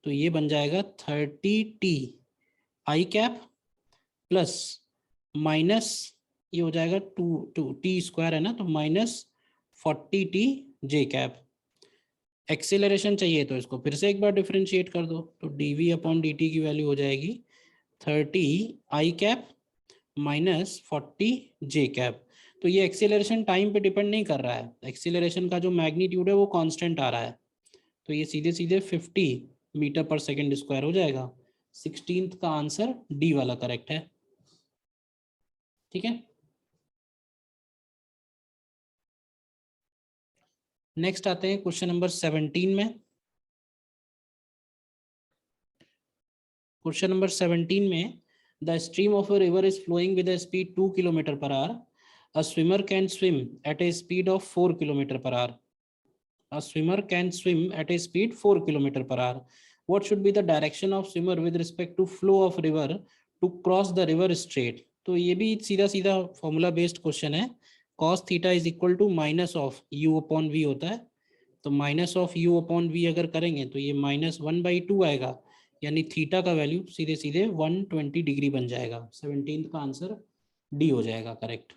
तो ये बन जाएगा 30t I cap plus minus ये हो जाएगा 2t स्क्वायर है ना, तो माइनस 40t जे कैप। एक्सेलरेशन चाहिए तो इसको फिर से एक बार डिफरेंशिएट कर दो, तो dv अपॉन dt की वैल्यू हो जाएगी 30 आई कैप माइनस 40 जे कैप। तो ये एक्सेलरेशन टाइम पे डिपेंड नहीं कर रहा है, एक्सेलरेशन का जो मैग्नीट्यूड है वो कांस्टेंट आ रहा है, तो ये सीधे सीधे 50 मीटर पर सेकेंड स्क्वायर हो जाएगा। 16th का आंसर डी वाला करेक्ट है। ठीक है, नेक्स्ट आते हैं क्वेश्चन नंबर 17 में। क्वेश्चन नंबर 17 में The stream of a river is flowing with a speed 2 km per hour. A swimmer can swim at a speed of 4 km per hour. A swimmer can swim at a speed 4 km per hour. What should be the direction of swimmer with respect to flow of river to cross the river straight? तो ये भी सीधा सीधा formula based question है. cos theta is equal to minus of u upon v होता है. तो minus of u upon v अगर करेंगे तो ये -1/2 आएगा, यानी थीटा का वैल्यू सीधे सीधे 120 डिग्री बन जाएगा. 17 का आंसर डी हो जाएगा करेक्ट.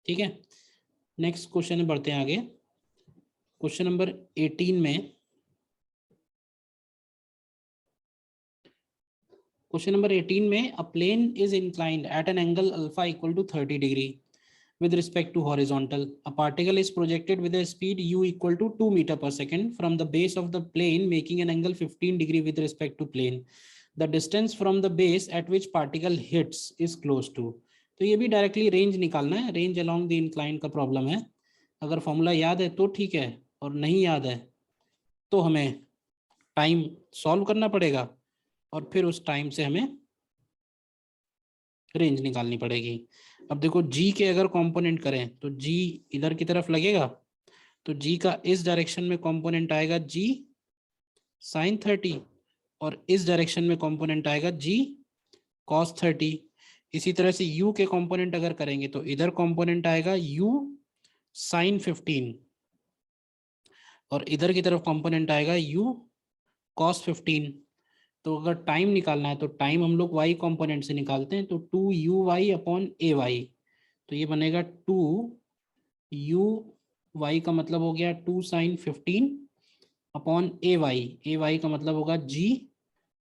ठीक है, नेक्स्ट क्वेश्चन में बढ़ते हैं आगे. क्वेश्चन नंबर 18 में, क्वेश्चन नंबर 18 में a plane is inclined at an angle alpha equal to 30 degree with respect to horizontal. A particle is projected with a speed u equal to 2 meter per second from the base of the plane, making an angle 15 degree with respect to plane. The distance from the base at which particle hits is close to. तो ये भी directly range निकालना है. Range along the incline का problem है. अगर formula याद है तो ठीक है, और नहीं याद है तो हमें टाइम सॉल्व करना पड़ेगा और फिर उस टाइम से हमें रेंज निकालनी पड़ेगी. अब देखो g के अगर कंपोनेंट करें तो g इधर की तरफ लगेगा, तो g का इस डायरेक्शन में कंपोनेंट आएगा g sin 30 और इस डायरेक्शन में कंपोनेंट आएगा g cos 30. इसी तरह से u के कंपोनेंट अगर करेंगे तो इधर कंपोनेंट आएगा u sin 15 और इधर की तरफ कंपोनेंट आएगा u cos 15. तो अगर टाइम निकालना है तो टाइम हम लोग y कंपोनेंट से निकालते हैं, तो 2uy अपॉन ay. तो ये बनेगा 2uy का मतलब हो गया 2 sin 15 अपॉन ay का मतलब होगा g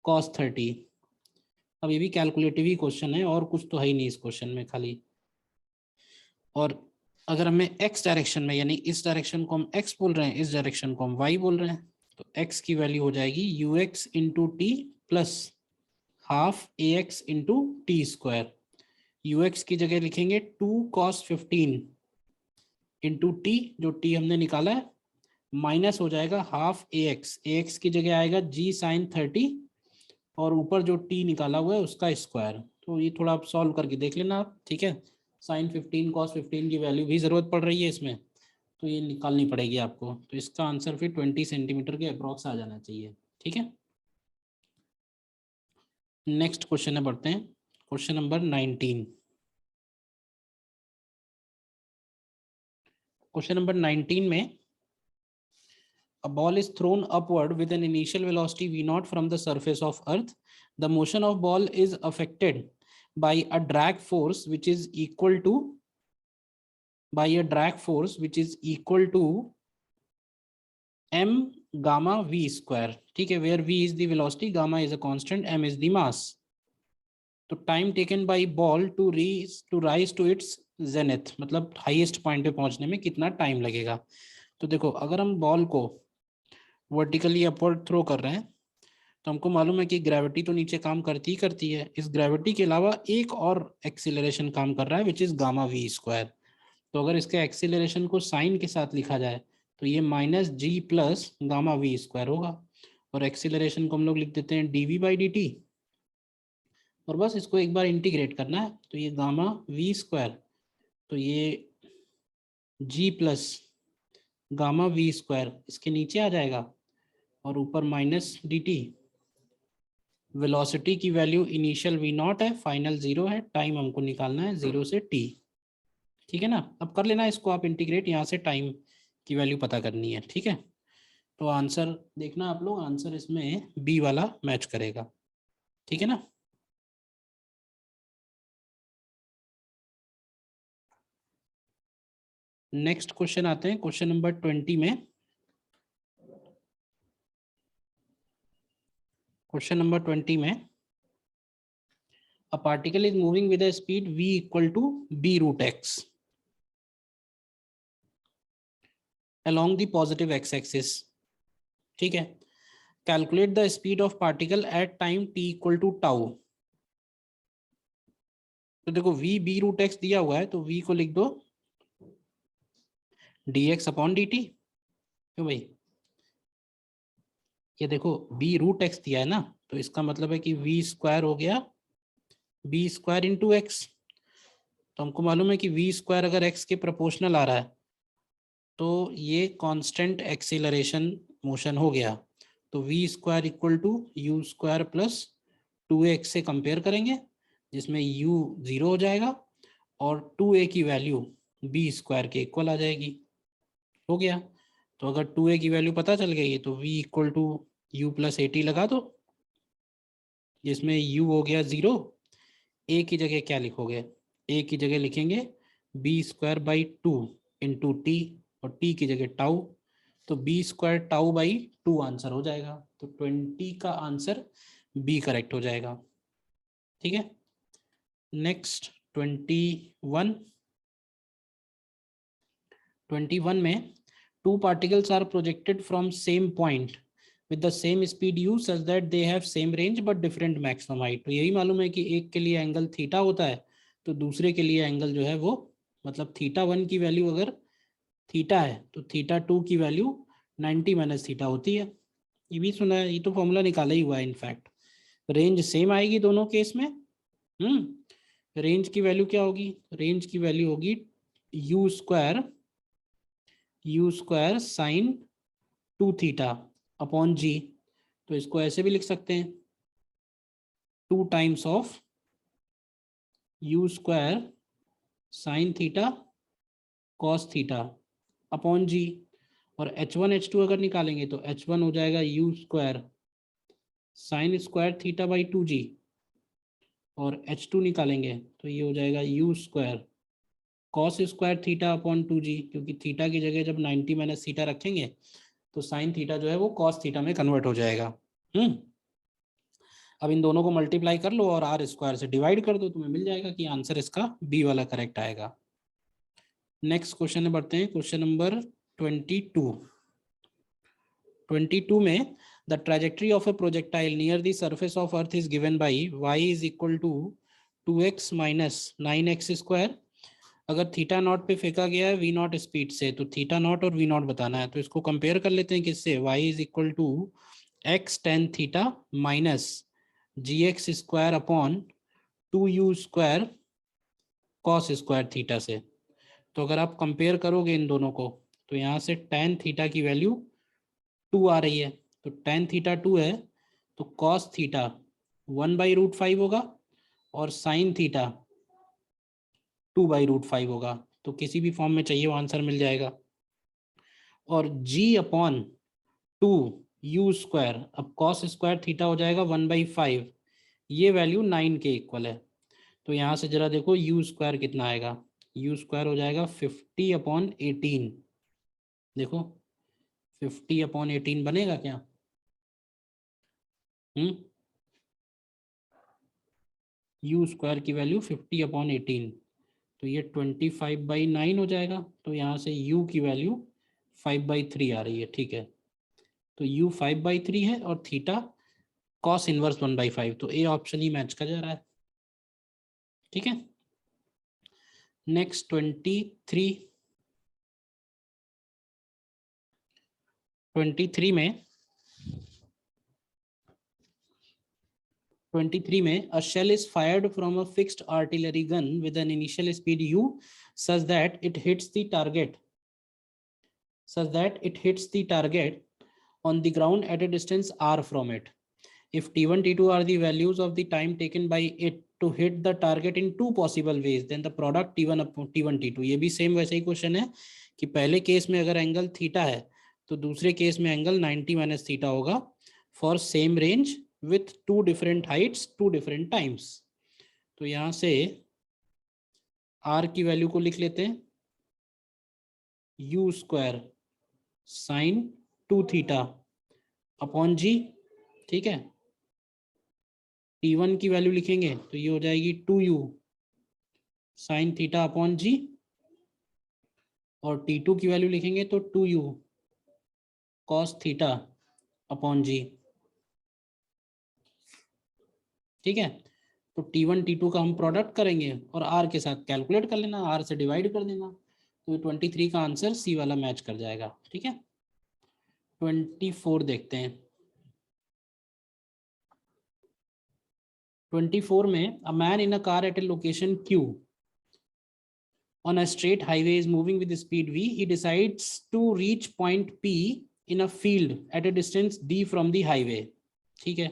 cos 30. अब ये भी कैलकुलेटिव ही क्वेश्चन है और कुछ तो है ही नहीं इस क्वेश्चन में खाली. और अगर हमें x डायरेक्शन में, यानी इस डायरेक्शन को हम x बोल रहे हैं, इस डायरेक्शन को हम y बोल रहे हैं, तो x की वैल्यू हो जाएगी ux into t plus half ax into t square. ux की जगह लिखेंगे 2 cos 15 इंटू टी, जो टी हमने निकाला है, माइनस हो जाएगा हाफ ax की जगह आएगा g sin 30 और ऊपर जो टी निकाला हुआ है उसका स्क्वायर. तो ये थोड़ा आप सॉल्व करके देख लेना आप. ठीक है, sin 15 cos 15 की वैल्यू भी ज़रूरत पड़ रही है इसमें, तो ये निकालनी पड़ेगी आपको. तो इसका आंसर फिर 20 सेंटीमीटर के अप्रॉक्स आ जाना चाहिए. ठीक है, नेक्स्ट क्वेश्चन में बढ़ते हैं. Question number 19. क्वेश्चन नंबर 19 में a ball is thrown upward with an initial velocity v0 from the surface of earth. The motion of ball is affected by a drag force which is equal to m gamma v square. ठीक है, where v is the velocity, gamma is a constant, m is the mass. तो time taken by ball to rise to its zenith, मतलब highest point पे पहुंचने में कितना time लगेगा. तो देखो, अगर हम बॉल को वर्टिकली अपवर्ड थ्रो कर रहे हैं तो हमको मालूम है कि ग्रेविटी तो नीचे काम करती ही करती है. इस ग्रेविटी के अलावा एक और एक्सीलरेशन काम कर रहा है which is gamma v square. तो अगर इसके एक्सीलरेशन को साइन के साथ लिखा जाए तो ये minus g plus gamma v square होगा, और एक्सीलरेशन को हम लोग लिख देते हैं d v by d T, और बस इसको एक बार इंटीग्रेट करना है. तो ये गामा वी स्क्वायर, तो ये जी प्लस गामा वी स्क्वायर इसके नीचे आ जाएगा और ऊपर माइनस डी टी. वेलोसिटी की वैल्यू इनिशियल वी नॉट है, फाइनल 0 है, टाइम हमको निकालना है 0 से t. ठीक है ना, अब कर लेना इसको आप इंटीग्रेट, यहाँ से टाइम की वैल्यू पता करनी है. ठीक है, तो आंसर देखना आप लोग, आंसर इसमें बी वाला मैच करेगा. ठीक है ना. नेक्स्ट क्वेश्चन आते हैं क्वेश्चन नंबर 20 में. क्वेश्चन नंबर 20 में a particle is moving with a speed v equal to b root x along the positive x-axis. ठीक है, calculate the speed of particle at time t equal to tau. तो देखो v b root x दिया हुआ है, तो v को लिख दो dx अपॉन dt. क्यों भाई, ये देखो b root x दिया है ना, तो इसका मतलब है कि वी स्क्वायर हो गया बी स्क्वायर इंटू एक्स। तो हमको मालूम है कि वी स्क्वायर अगर एक्स के प्रोपोर्शनल आ रहा है तो ये कांस्टेंट एक्सीलरेशन मोशन हो गया। तो v square equal to you square plus 2x से कंपेयर करेंगे, जिसमें u 0 हो जाएगा और 2a की वैल्यू बी स्क्वायर के इक्वल आ जाएगी। हो गया। तो अगर 2a की वैल्यू पता चल गई है तो v equal to u plus 80 लगा दो, जिसमें u हो गया 0। a की जगह क्या लिखोगे? a की जगह लिखेंगे b square by 2 into t, और t की जगह टाउ। तो b square tau by 2 answer हो जाएगा। तो 20 का आंसर बी करेक्ट हो जाएगा। ठीक है, नेक्स्ट 21 में two particles are projected from same point with the same speed u such that they have same range but different maximum height. तो यही मालूम है कि एक के लिए एंगल थीटा होता है तो दूसरे के लिए एंगल जो है वो, मतलब थीटा 1 की वैल्यू अगर थीटा है तो थीटा 2 की वैल्यू 90 माइनस थीटा होती है। ये भी सुना है, ये तो फॉर्मूला निकाला ही हुआ है इनफैक्ट। रेंज सेम आएगी दोनों केस में। रेंज की वैल्यू क्या होगी? रेंज की वैल्यू होगी u square sine 2 theta upon g. तो इसको ऐसे भी लिख सकते हैं 2 times of u square sine theta cos theta upon g. और h1 h2 अगर निकालेंगे तो h1 हो जाएगा u square sine square theta by 2g, और h2 निकालेंगे तो ये हो जाएगा u square cos square theta upon 2g, क्योंकि थीटा की जगह जब 90 माइनस थीटा रखेंगे तो साइन थीटा जो है वो कॉस थीटा में कन्वर्ट हो जाएगा। अब इन दोनों को मल्टीप्लाई कर लो और आर स्क्वायर से डिवाइड कर दो, तुम्हें मिल जाएगा कि आंसर इसका बी वाला करेक्ट आएगा। नेक्स्ट क्वेश्चन में बढ़ते हैं, क्वेश्चन नंबर 22 में the trajectory of a projectile near the surface of earth is given by y is equal to 2x minus 9x square. अगर थीटा नॉट पे फेंका गया है वी नॉट स्पीड से, तो थीटा नॉट और वी नॉट बताना है। तो इसको कंपेयर कर लेते हैं किससे? y is equal to x tan theta minus g x square upon 2u square cos square theta से। तो अगर आप कंपेयर करोगे इन दोनों को तो यहाँ से टेन थीटा की वैल्यू 2 आ रही है, तो टेन थीटा 2 है तो कॉस थीटा 1/√5 होगा और साइन थीटा 2/√5 होगा। तो किसी भी फॉर्म में चाहिए वो आंसर मिल जाएगा। और g अपॉन 2 यू स्क्वायर, अब कॉस स्क्वायर थीटा हो जाएगा 1/5, ये वैल्यू 9 के इक्वल है। तो यहाँ से जरा देखो यू स्क्वायर कितना आएगा? यू स्क्वायर हो जाएगा 50/18। देखो 50/18 बनेगा क्या? यू स्क्वायर की वैल्यू 50/18, तो ये 25/9 हो जाएगा। तो यहाँ से u की वैल्यू 5/3 आ रही है। ठीक है, तो u 5/3 है और थीटा कॉस इनवर्स 1/5, तो ए ऑप्शन ही मैच कर जा रहा है। ठीक है, नेक्स्ट 23 में a shell is fired from a fixed artillery gun with an initial speed u such that it hits the target on the ground at a distance r from it. If t1 t2 are the values of the time taken by it to hit the target in two possible ways, then the product t1 upon t1 t2। ये भी same वैसे ही question है कि पहले case में अगर angle theta है तो दूसरे केस में एंगल 90 माइनस थीटा होगा for same range with two different heights two different times. तो यहाँ से r की वैल्यू को लिख लेते हैं u square sine 2 theta upon g. ठीक है, t1 की वैल्यू लिखेंगे तो ये हो जाएगी 2u sine theta upon g, और t2 की वैल्यू लिखेंगे तो 2u cos theta upon g. ठीक है, तो t1 t2 का हम प्रोडक्ट करेंगे और r के साथ कैलकुलेट कर लेना, r से डिवाइड कर देना, तो 23 का आंसर सी वाला मैच कर जाएगा। ठीक है, 24 देखते हैं। 24 में a man in a car at a location Q on a straight highway is moving with speed V. He decides to reach point P in a field at a distance D from the highway. ठीक है.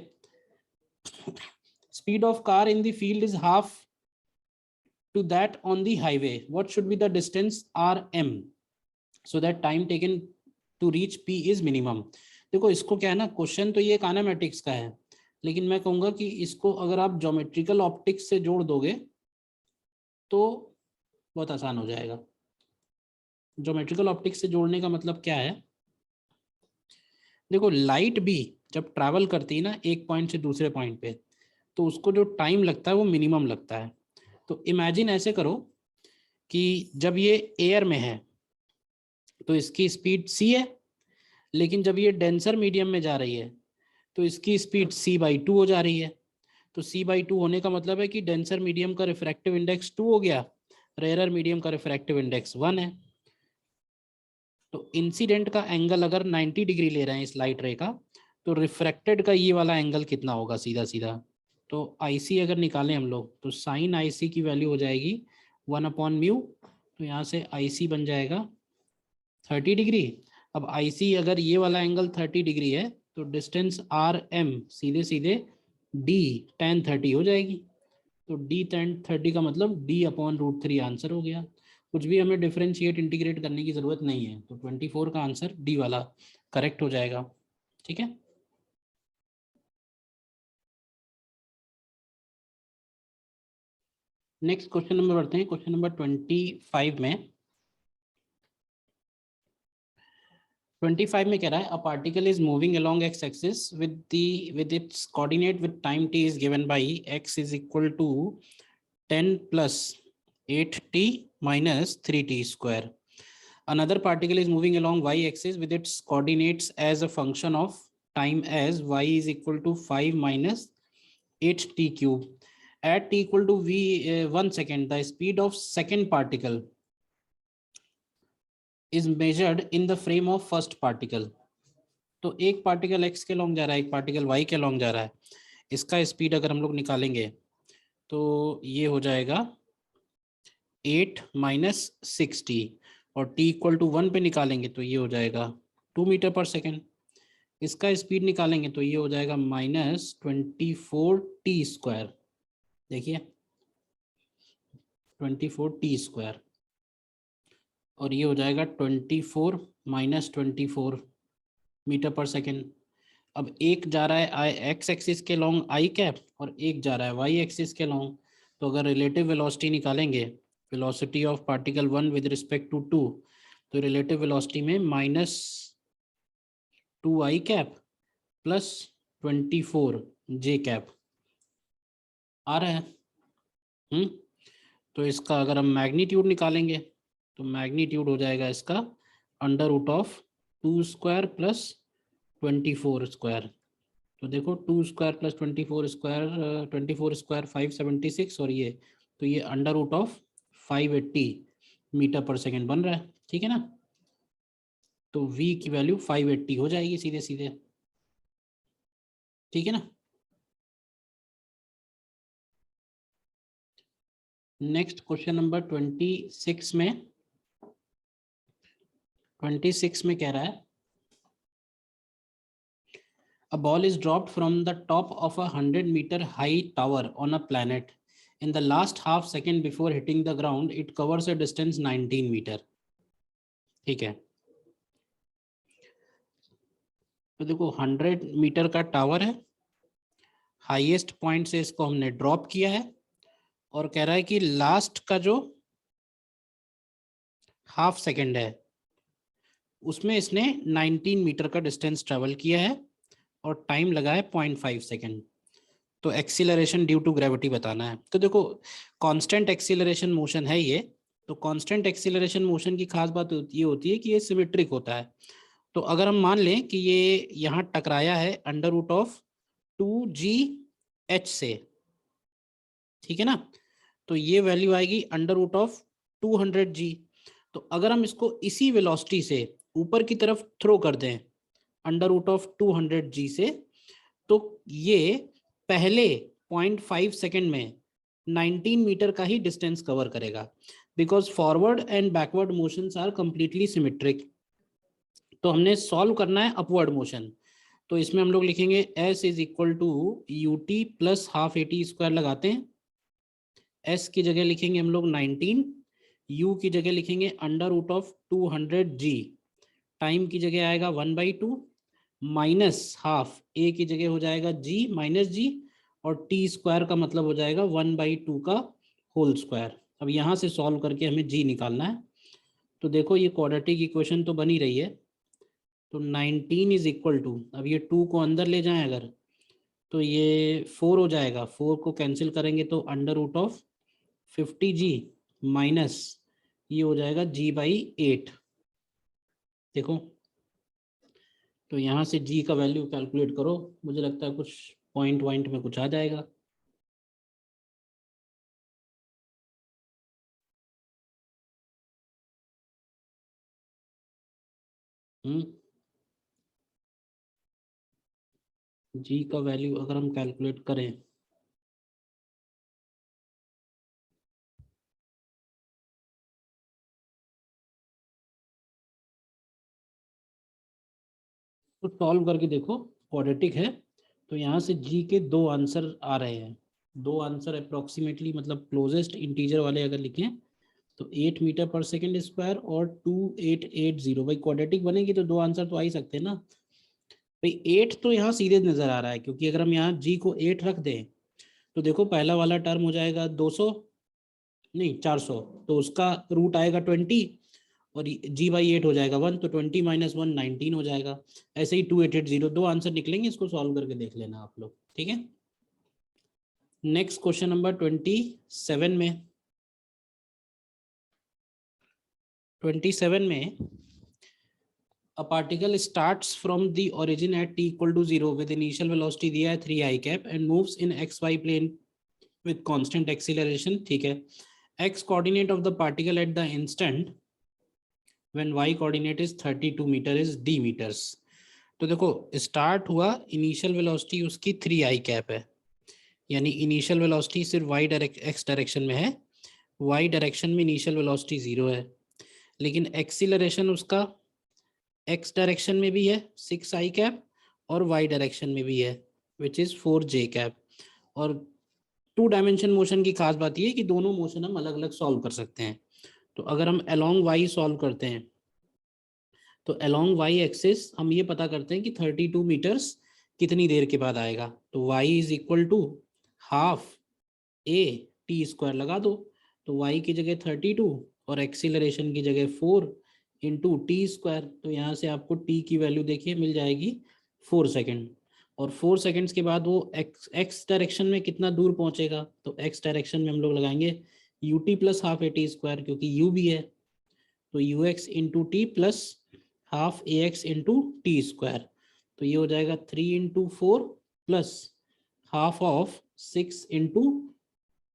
Speed of car in the field is half to that on the highway. What should be the distance RM so that time taken to reach P is minimum? देखो इसको क्या है ना, question तो ये kinematics का है, लेकिन मैं कहूंगा कि इसको अगर आप ज्योमेट्रिकल ऑप्टिक्स से जोड़ दोगे तो बहुत आसान हो जाएगा. ज्योमेट्रिकल ऑप्टिक्स से जोड़ने का मतलब क्या है, देखो लाइट भी जब ट्रैवल करती है ना एक पॉइंट से दूसरे पॉइंट पे, तो उसको जो टाइम लगता है वो मिनिमम लगता है. तो इमेजिन ऐसे करो कि जब ये एयर में है तो इसकी स्पीड c है, लेकिन जब ये डेंसर मीडियम में जा रही है तो इसकी स्पीड c/2 हो जा रही है. तो c/2 होने का मतलब है कि डेंसर मीडियम का रिफ्रैक्टिव इंडेक्स 2 हो गया, रेयर मीडियम का रिफ्रैक्टिव इंडेक्स 1 है. तो इंसिडेंट का एंगल अगर 90 डिग्री ले रहे हैं इस लाइट रे का, तो रिफ्रैक्टेड का ये वाला एंगल कितना होगा सीधा सीधा. तो IC अगर निकालें हम लोग तो साइन IC की वैल्यू हो जाएगी 1/μ. तो यहाँ से IC बन जाएगा 30 डिग्री. अब IC अगर ये वाला एंगल 30 डिग्री है तो डिस्टेंस RM सीधे सीधे D tan 30 हो जाएगी. तो D tan 30 का मतलब D/√3 आंसर हो गया. कुछ भी हमें डिफरेंशिएट इंटीग्रेट करने की जरूरत नहीं है. तो 24 का आंसर D वाला करेक्ट हो जाएगा. ठीक है. नेक्स्ट क्वेश्चन नंबर बढ़ते हैं. क्वेश्चन नंबर 25 में 25 में कह रहा है a particle is moving along x axis with its coordinate with time t is given by x is equal to 10 plus 8t minus 3t square. Another particle is moving along y axis with its coordinates as a function of time as y is equal to 5 minus 8t cube. At t equal to 1 second, the speed of second particle is measured in the frame of first particle. तो एक particle x के long जा रहा है, एक particle y के long जा रहा है. इसका स्पीड अगर हम लोग निकालेंगे तो ये हो जाएगा 8 minus 60 और t equal to 1 पे निकालेंगे तो ये हो जाएगा 2 मीटर पर सेकेंड. इसका स्पीड निकालेंगे तो ये हो जाएगा -24t स्क्वायर. देखिए 24t स्क्वायर और ये हो जाएगा 24 minus 24 मीटर पर सेकेंड. अब एक जा रहा है x एक्सिस के लॉन्ग i कैप और एक जा रहा है y एक्सिस के लॉन्ग. तो अगर रिलेटिव वेलोसिटी निकालेंगे, velocity of particle 1 with respect to 2, तो रिलेटिव वेलोसिटी में -2i cap plus 24j cap आ रहा है. तो इसका अगर हम मैग्नीट्यूड निकालेंगे तो मैग्नीट्यूड हो जाएगा इसका √2 स्क्वायर प्लस 24 स्क्वायर. तो देखो 2 स्क्वायर प्लस 24 स्क्वायर 576 और ये तो ये √580 मीटर पर सेकेंड बन रहा है. ठीक है ना. तो v की वैल्यू 580 हो जाएगी सीधे सीधे. ठीक है ना. नेक्स्ट क्वेश्चन नंबर 26 में कह रहा है a ball is dropped from the top of a 100-meter high tower on a planet. In the last half second before hitting the ground, it covers a distance 19 meter. ठीक है. तो देखो 100 metre का tower है, highest point से इसको हमने drop किया है और कह रहा है कि लास्ट का जो हाफ सेकेंड है उसमें इसने 19 मीटर का डिस्टेंस ट्रेवल किया है और टाइम लगा है 0.5 सेकेंड. तो एक्सीलरेशन ड्यू टू ग्रेविटी बताना है. तो देखो कांस्टेंट एक्सीलरेशन मोशन है ये. तो कांस्टेंट एक्सीलरेशन मोशन की खास बात ये होती है कि ये सिमेट्रिक होता है. तो अगर हम मान लें कि ये यहाँ टकराया है √2gh से, ठीक है ना, तो ये वैल्यू आएगी √200g. तो अगर हम इसको इसी वेलोसिटी से ऊपर की तरफ थ्रो कर दें √200g से, तो ये पहले 0.5 सेकेंड में 19 मीटर का ही डिस्टेंस कवर करेगा, because forward and backward motions are completely symmetric. तो हमने सॉल्व करना है अपवर्ड मोशन, तो इसमें हम लोग लिखेंगे s is equal to u t plus half a t square लगाते हैं। s की जगह लिखेंगे हम लोग 19, u की जगह लिखेंगे under root of 200g, time की जगह आएगा 1/2 माइनस हाफ, a की जगह हो जाएगा g माइनस जी, और टी स्क्वायर का मतलब हो जाएगा 1/2 का होल स्क्वायर। अब यहाँ से सॉल्व करके हमें g निकालना है। तो देखो ये क्वाड्रेटिक इक्वेशन तो बन ही रही है, तो 19 इज इक्वल टू, अब ये 2 को अंदर ले जाएं अगर, तो ये 4 हो जाएगा, 4 को कैंसिल करेंगे तो under root of 50g minus ये हो जाएगा g/8। देखो तो यहाँ से g का वैल्यू कैलकुलेट करो, मुझे लगता है कुछ पॉइंट में कुछ आ जाएगा। g का वैल्यू अगर हम कैलकुलेट करें तो सॉल्व करके देखो, क्वाड्रेटिक है तो यहाँ से g के 2 आंसर आ रहे हैं, 2 आंसर अप्रोक्सीमेटली, मतलब क्लोजेस्ट इंटीजर वाले अगर लिखें तो 8 मीटर पर सेकेंड स्क्वायर और 2880। भाई क्वाड्रेटिक बनेगी तो 2 आंसर तो आ ही सकते हैं ना। भाई 8 तो यहाँ सीधे नजर आ रहा है, क्योंकि अगर हम यहाँ g को 8 रख दें तो देखो पहला वाला टर्म हो जाएगा 200, नहीं 400, तो उसका रूट आएगा 20 और g/8 हो जाएगा 1, तो 20 माइनस 1 19 हो जाएगा। ऐसे ही 2880, 2 आंसर निकलेंगे, इसको सॉल्व करके देख लेना आप लोग, ठीक है। नेक्स्ट क्वेश्चन नंबर 27 में, 27 में a particle starts from the origin at t equal to 0 with initial velocity दिया है 3 i cap and moves in xy plane with constant acceleration, ठीक है। x coordinate of the particle at the instant when y coordinate is 32 meter is d meters। तो देखो start हुआ, initial velocity उसकी 3 i cap है, यानी initial velocity सिर्फ x direction में है, y डायरेक्शन में इनिशियल वेलोसिटी 0 है, लेकिन एक्सीलरेशन उसका x डायरेक्शन में भी है 6i कैप और y डायरेक्शन में भी है विच इज 4j कैप। और 2 डायमेंशन मोशन की खास बात ये है कि दोनों मोशन हम अलग अलग सॉल्व कर सकते हैं। तो अगर हम अलोंग y सॉल्व करते हैं तो अलोंग y एक्सिस हम ये पता करते हैं कि 32 मीटर्स कितनी देर के बाद आएगा, तो y is equal to half a t square लगा दो, तो y की जगह 32 और एक्सीलरेशन की जगह 4 इंटू टी स्क्वायर, तो यहाँ से आपको t की वैल्यू देखिए मिल जाएगी 4 सेकेंड, और 4 सेकेंड्स के बाद वो x डायरेक्शन में कितना दूर पहुंचेगा, तो x डायरेक्शन में हम लोग लगाएंगे you t plus half a t square, क्योंकि u भी है, तो you x into t plus half A x into t square, तो ये हो जाएगा 3 into 4 plus half of 6 into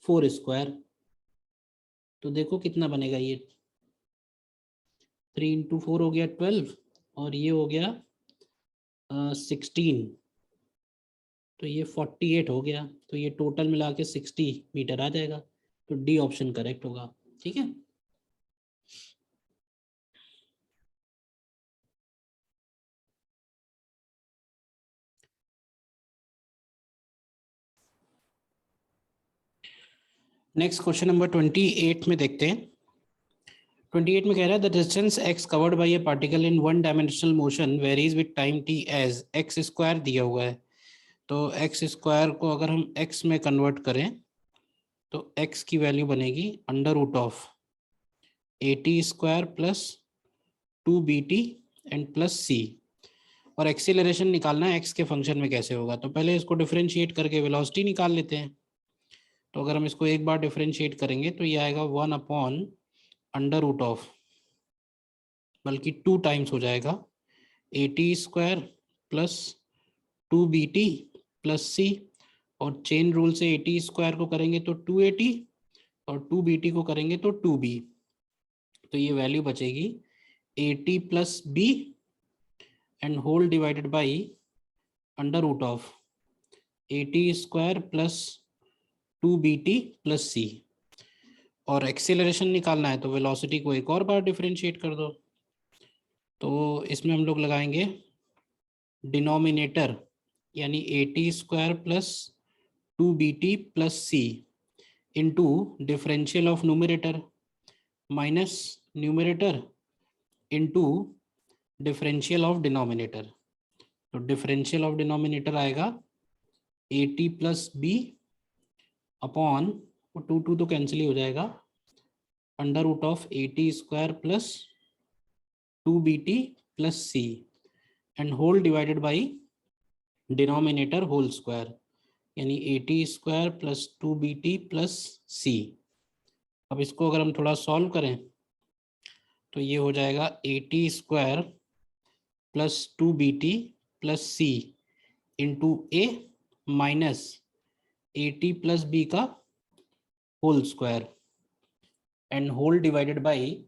4 square. तो देखो कितना बनेगा, ये 3 इंटू 4 हो गया 12 और ये हो गया 16, तो ये 48 हो गया, तो ये टोटल मिला के 60 मीटर आ जाएगा, तो डी ऑप्शन करेक्ट होगा, ठीक है। नेक्स्ट क्वेश्चन नंबर 28 में देखते हैं। 28 में कह रहा है the distance x covered by a particle in one dimensional motion varies with time t as x square दिया हुआ है। तो x स्क्वायर को अगर हम x में कन्वर्ट करें तो x की वैल्यू बनेगी under root of a t square plus 2bt and plus c, और एक्सीलरेशन निकालना है x के फंक्शन में कैसे होगा, तो पहले इसको डिफरेंशिएट करके वेलोसिटी निकाल लेते हैं। तो अगर हम इसको एक बार डिफरेंशिएट करेंगे तो ये आएगा 1 अपॉन अंडर रूट ऑफ, बल्कि 2 टाइम्स हो जाएगा a t square plus 2bt plus c, और चेन रूल से ए टी स्क्वायर को करेंगे तो 280 और 2bt को करेंगे तो 2b, तो ये वैल्यू बचेगी a t plus b and whole divided by under root of a t square plus 2bt plus c. और एक्सेलरेशन निकालना है तो वेलोसिटी को एक और बार डिफरेंशिएट कर दो। तो इसमें हम लोग लगाएंगे डिनोमिनेटर यानी AT² plus 2bt plus c into differential of numerator minus numerator into differential of denominator. तो डिफरेंशियल ऑफ डिनोमिनेटर आएगा AT प्लस बी अपॉन 2 तो कैंसिल ही हो जाएगा, under root of AT² plus 2bt plus c and whole divided by denominator whole square यानी AT² plus 2bt plus सी। अब इसको अगर हम थोड़ा सॉल्व करें तो ये हो जाएगा AT² plus 2bt plus c into a minus AT plus b का whole square and whole divided by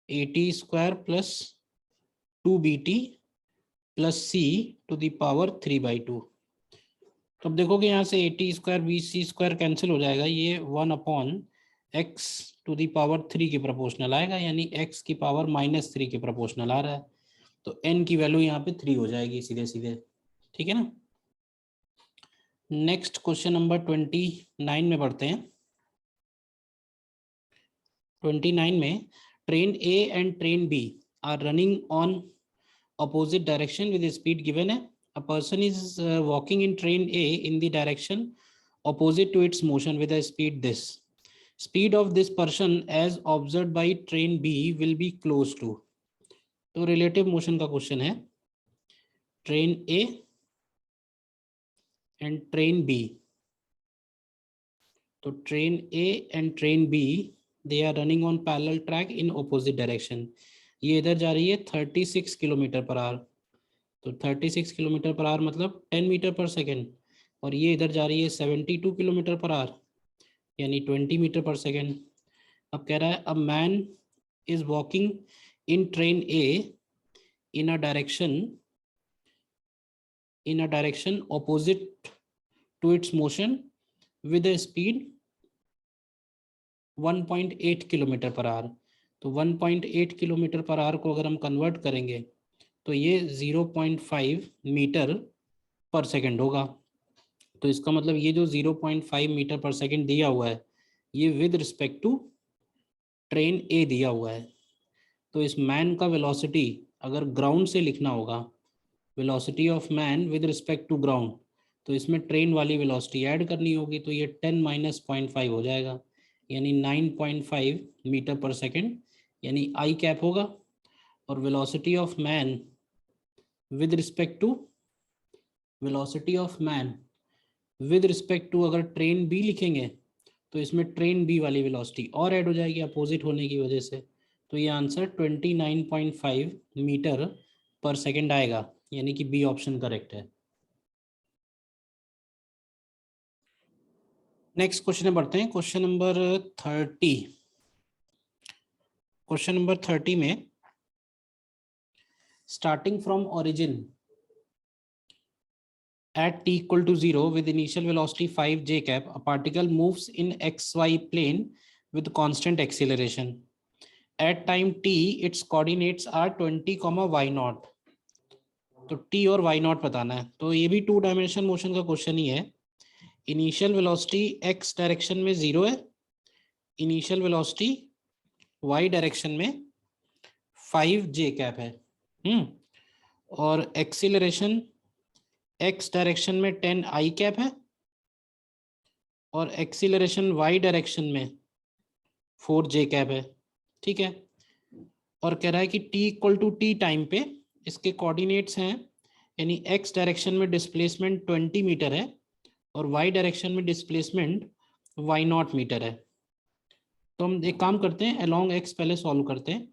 AT² plus 2bt plus c to the power 3/2। तो अब देखोगे यहाँ से AT² BC² कैंसिल हो जाएगा, ये 1/x टू द पावर 3 के प्रोपोर्शनल आएगा, यानी x की पावर -3 के प्रोपोर्शनल आ रहा है। तो n की वैल्यू यहाँ पे 3 हो जाएगी सीधे सीधे, ठीक है ना। नेक्स्ट क्वेश्चन नंबर 29 में बढ़ते हैं। 29 में train A and train B are running on opposite direction with the speed given है. A person is walking in train A in the direction opposite to its motion with a speed this. Speed of this person as observed by train B will be close to. तो relative motion का question है। Train A and train B, तो train A and train B they are running on parallel track in opposite direction. ये इधर जा रही है 36 kilometre per hour, तो 36 किलोमीटर पर आवर मतलब 10 मीटर पर सेकेंड, और ये इधर जा रही है 72 किलोमीटर पर आवर यानी 20 मीटर पर सेकेंड। अब कह रहा है a man is walking in train A in a direction opposite to its motion with a speed 1.8 kilometre per hour. तो 1.8 किलोमीटर पर आवर को अगर हम कन्वर्ट करेंगे तो ये 0.5 मीटर पर सेकंड होगा। तो इसका मतलब ये जो 0.5 मीटर पर सेकंड दिया हुआ है ये विद रिस्पेक्ट टू ट्रेन ए दिया हुआ है। तो इस मैन का वेलोसिटी अगर ग्राउंड से लिखना होगा, velocity of man with respect to ground, तो इसमें ट्रेन वाली वेलोसिटी ऐड करनी होगी, तो ये 10 माइनस 0.5 हो जाएगा यानी 9.5 मीटर पर सेकंड यानी आई कैप होगा। और velocity of man with respect to अगर ट्रेन बी लिखेंगे तो इसमें ट्रेन बी वाली वेलोसिटी और ऐड हो जाएगी अपोजिट होने की वजह से। तो ये आंसर 29.5 मीटर पर सेकंड आएगा, यानी कि बी ऑप्शन करेक्ट है। नेक्स्ट क्वेश्चन में बढ़ते हैं। क्वेश्चन नंबर 30 में starting from origin at t equal to 0 with initial velocity 5 j cap, a particle moves in xy plane with constant acceleration. At time t, its coordinates are 20, y0. तो t और y0 बताना है। तो ये भी 2 dimension motion का question ही है। Initial velocity x direction में 0 है, इनिशियल वेलोसिटी y डायरेक्शन में 5 j कैप है, और एक्सीलरेशन x डायरेक्शन में 10 i कैप है, और एक्सीलरेशन y डायरेक्शन में 4 j कैप है, ठीक है। और कह रहा है कि t equal to t time पे इसके कोऑर्डिनेट्स हैं, यानी x डायरेक्शन में डिस्प्लेसमेंट 20 मीटर है और y डायरेक्शन में डिस्प्लेसमेंट y0 मीटर है। तो हम एक काम करते हैं, अलोंग x पहले सॉल्व करते हैं।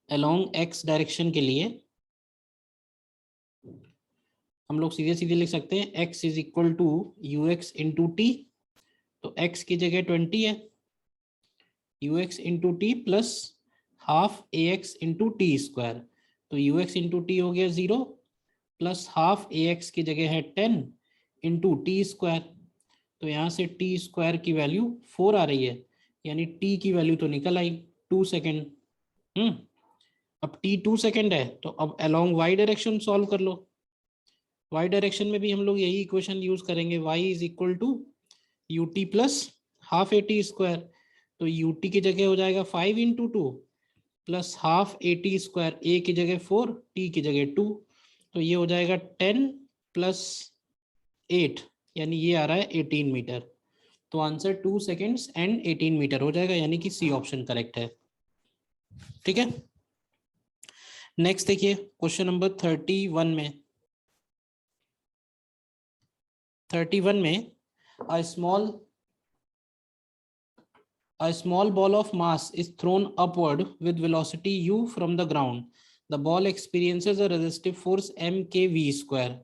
अलोंग x डायरेक्शन के लिए हम लोग सीधे सीधे लिख सकते हैं x is equal to ux into t. तो x की जगह 20 है, ux into t plus half ax into t square. तो ux इंटू टी हो गया 0 प्लस हाफ ए एक्स की जगह है 10 इंटू टी स्क्वायर। तो यहाँ से टी स्क्वायर की वैल्यू 4 आ रही है, यानी टी की वैल्यू तो निकल आई 2 सेकेंड। अब टी 2 सेकेंड है, तो अब अलोंग वाई डायरेक्शन सॉल्व कर लो। वाई डायरेक्शन में भी हम लोग यही इक्वेशन यूज करेंगे, y is equal to u t plus half a t square. तो यू टी की जगह हो जाएगा 5 into 2 plus half a t square, a की जगह 4, टी की जगह 2। तो ये हो जाएगा 10 प्लस 8, यानी ये आ रहा है 18 मीटर। तो आंसर 2 सेकेंड्स एंड 18 मीटर हो जाएगा, यानी कि सी ऑप्शन करेक्ट है। ठीक है, नेक्स्ट देखिए क्वेश्चन नंबर 31 में। 31 में a small ball of mass is thrown upward with velocity u from the ground. The ball experiences a resistive force mkv square.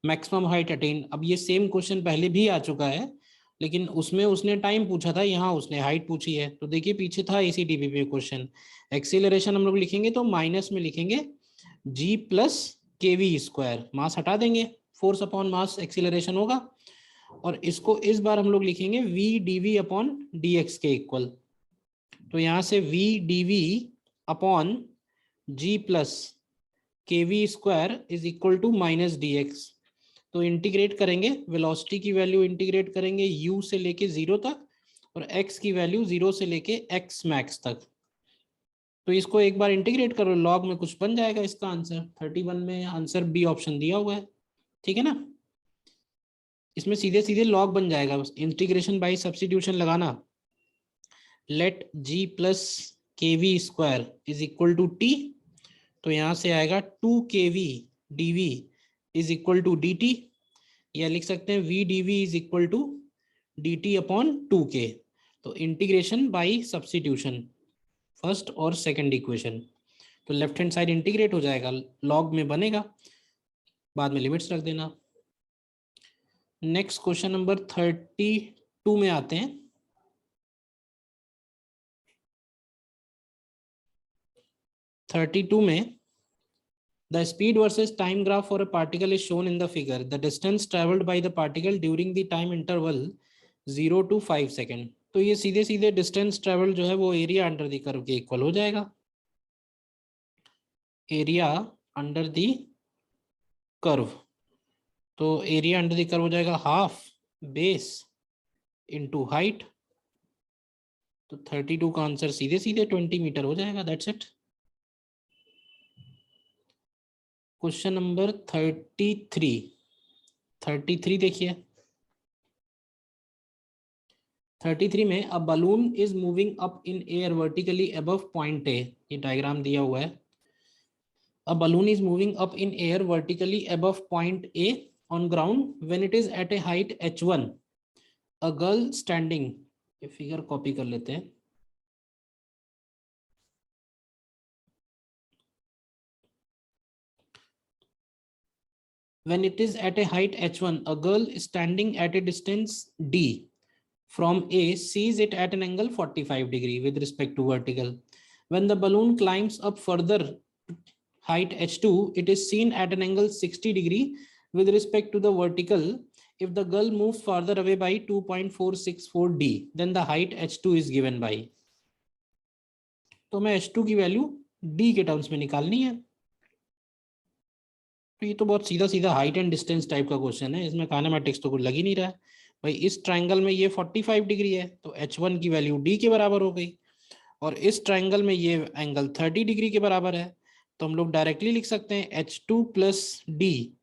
Maximum height attained. अब ये same question पहले भी आ चुका है, लेकिन उसमें उसने टाइम पूछा था, यहाँ उसने हाइट पूछी है। तो देखिए पीछे था ACTP पे क्वेश्चन। एक्सीलरेशन हम लोग लिखेंगे तो माइनस में लिखेंगे g plus k v square, मास हटा देंगे, फोर्स अपॉन मास एक्सीलरेशन होगा। और इसको इस बार हम लोग लिखेंगे v dv अपॉन dx के इक्वल। तो यहाँ से v dv upon g plus k v square is equal to minus d x. तो इंटीग्रेट करेंगे, वेलोसिटी की वैल्यू इंटीग्रेट करेंगे u से लेके 0 तक, और x की वैल्यू 0 से लेके x मैक्स तक। तो इसको एक बार इंटीग्रेट करो, लॉग में कुछ बन जाएगा इसका आंसर। 31 में आंसर बी ऑप्शन दिया हुआ है, ठीक है ना। इसमें सीधे सीधे लॉग बन जाएगा, बस इंटीग्रेशन बाय सब्स्टिट्यूशन लगाना। Let g plus k v square is equal to t. तो यहाँ से आएगा 2 k v d v is equal to d t, या लिख सकते हैं v d v is equal to d t upon 2k। तो इंटीग्रेशन बाय सब्स्टिट्यूशन, फर्स्ट और सेकंड इक्वेशन। तो लेफ्ट हैंड साइड इंटीग्रेट हो जाएगा, लॉग में बनेगा, बाद में लिमिट्स रख देना। नेक्स्ट क्वेश्चन नंबर 32 में आते हैं। 32 में the speed versus time graph for a particle is shown in the figure. The distance traveled by the particle during the time interval 0 to 5 second. तो ये सीधे सीधे डिस्टेंस ट्रेवल जो है वो एरिया अंडर द कर्व के equal हो जाएगा। एरिया अंडर द कर्व, तो एरिया अंडर द कर्व हो जाएगा हाफ बेस इनटू हाइट। तो 32 का आंसर सीधे सीधे 20 मीटर हो जाएगा। That's it. क्वेश्चन नंबर 33 देखिए। 33 में a balloon is moving up in air vertically above point A. ये डायग्राम दिया हुआ है। A balloon is moving up in air vertically above point A on ground when it is at a height h1। A girl standing, ये figure copy कर लेते हैं। When it is at a height h1, a girl standing at a distance d from A sees it at an angle 45 degree with respect to vertical. When the balloon climbs up further height h2, it is seen at an angle 60 degree with respect to the vertical. If the girl moves farther away by 2.464 d, then the height h2 is given by। तो मैं h2 की value d के terms में निकालनी है। तो ये तो बहुत सीधा सीधा हाइट एंड डिस्टेंस टाइप का क्वेश्चन है, इसमें काइनेमेटिक्स तो कुछ लग ही नहीं रहा है भाई। इस ट्राइंगल में ये 45 डिग्री है, तो h1 की वैल्यू d के बराबर हो गई, और इस ट्राइंगल में ये एंगल 30 डिग्री के बराबर है। तो हम लोग डायरेक्टली लिख सकते हैं h2 plus d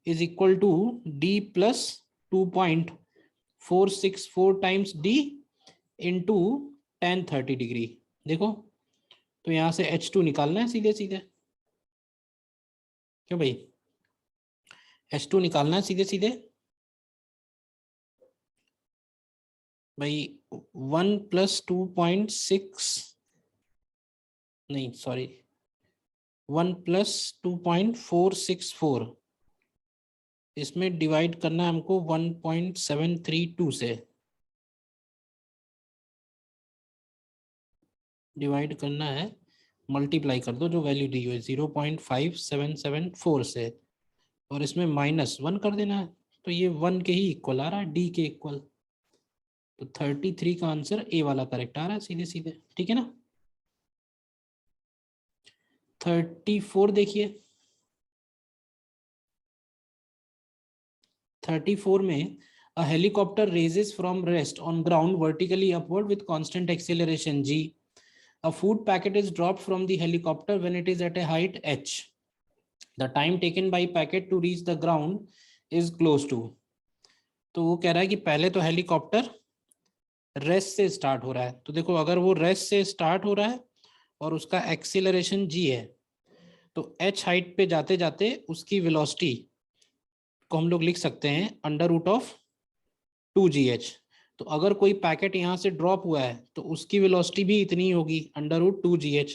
is equal to d plus 2.464 times d into tan 30 degree. देखो, तो यहाँ से h2 निकालना है सीधे सीधे, क्यों भाई, h2 निकालना है सीधे सीधे भाई। 1 प्लस 2.6 नहीं सॉरी 1 प्लस 2.464, इसमें डिवाइड करना है हमको 1.732 से, डिवाइड करना है, मल्टीप्लाई कर दो जो वैल्यू दी हुई है 0.5774 से। और इसमें -1 कर देना है, तो ये 1 के ही इक्वल आ रहा है, डी के इक्वल। तो 33 का आंसर ए वाला करेक्ट आ रहा है सीधे सीधे, ठीक है ना। 34 देखिए, 34 में a helicopter raises from rest on ground vertically upward with constant acceleration g. A food packet is dropped from the helicopter when it is at a height h. The time taken by packet to reach the ground is close to. तो वो कह रहा है कि पहले तो helicopter rest से start हो रहा है, तो देखो अगर वो रेस्ट से स्टार्ट हो रहा है और उसका एक्सीलरेशन जी है, तो एच हाइट पे जाते जाते उसकी वेलोसिटी को हम लोग लिख सकते हैं √2gh। तो अगर कोई पैकेट यहाँ से ड्रॉप हुआ है तो उसकी वेलोसिटी भी इतनी होगी √2gh।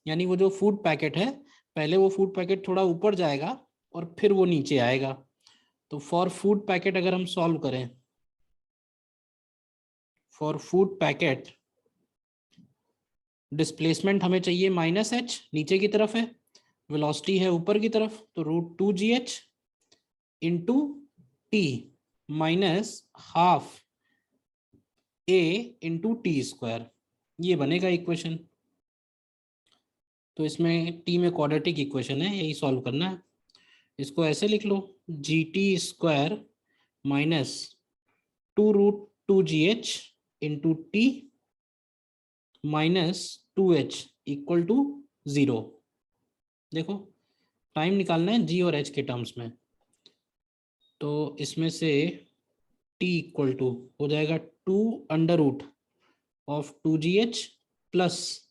यानी वो जो फूड पैकेट है, पहले वो फूड पैकेट थोड़ा ऊपर जाएगा और फिर वो नीचे आएगा। तो फॉर फूड पैकेट अगर हम सॉल्व करें, फॉर फूड पैकेट डिस्प्लेसमेंट हमें चाहिए -h, नीचे की तरफ है, वेलोसिटी है ऊपर की तरफ, तो √2gh into t minus half a into t square, ये बनेगा इक्वेशन। तो इसमें t में क्वाड्रेटिक इक्वेशन है, यही सॉल्व करना है। इसको ऐसे लिख लो, GT² minus 2√2gh into t minus 2h equal to 0। देखो टाइम निकालना है g और h के टर्म्स में, तो इसमें से t इक्वल टू हो जाएगा 2√2gh प्लस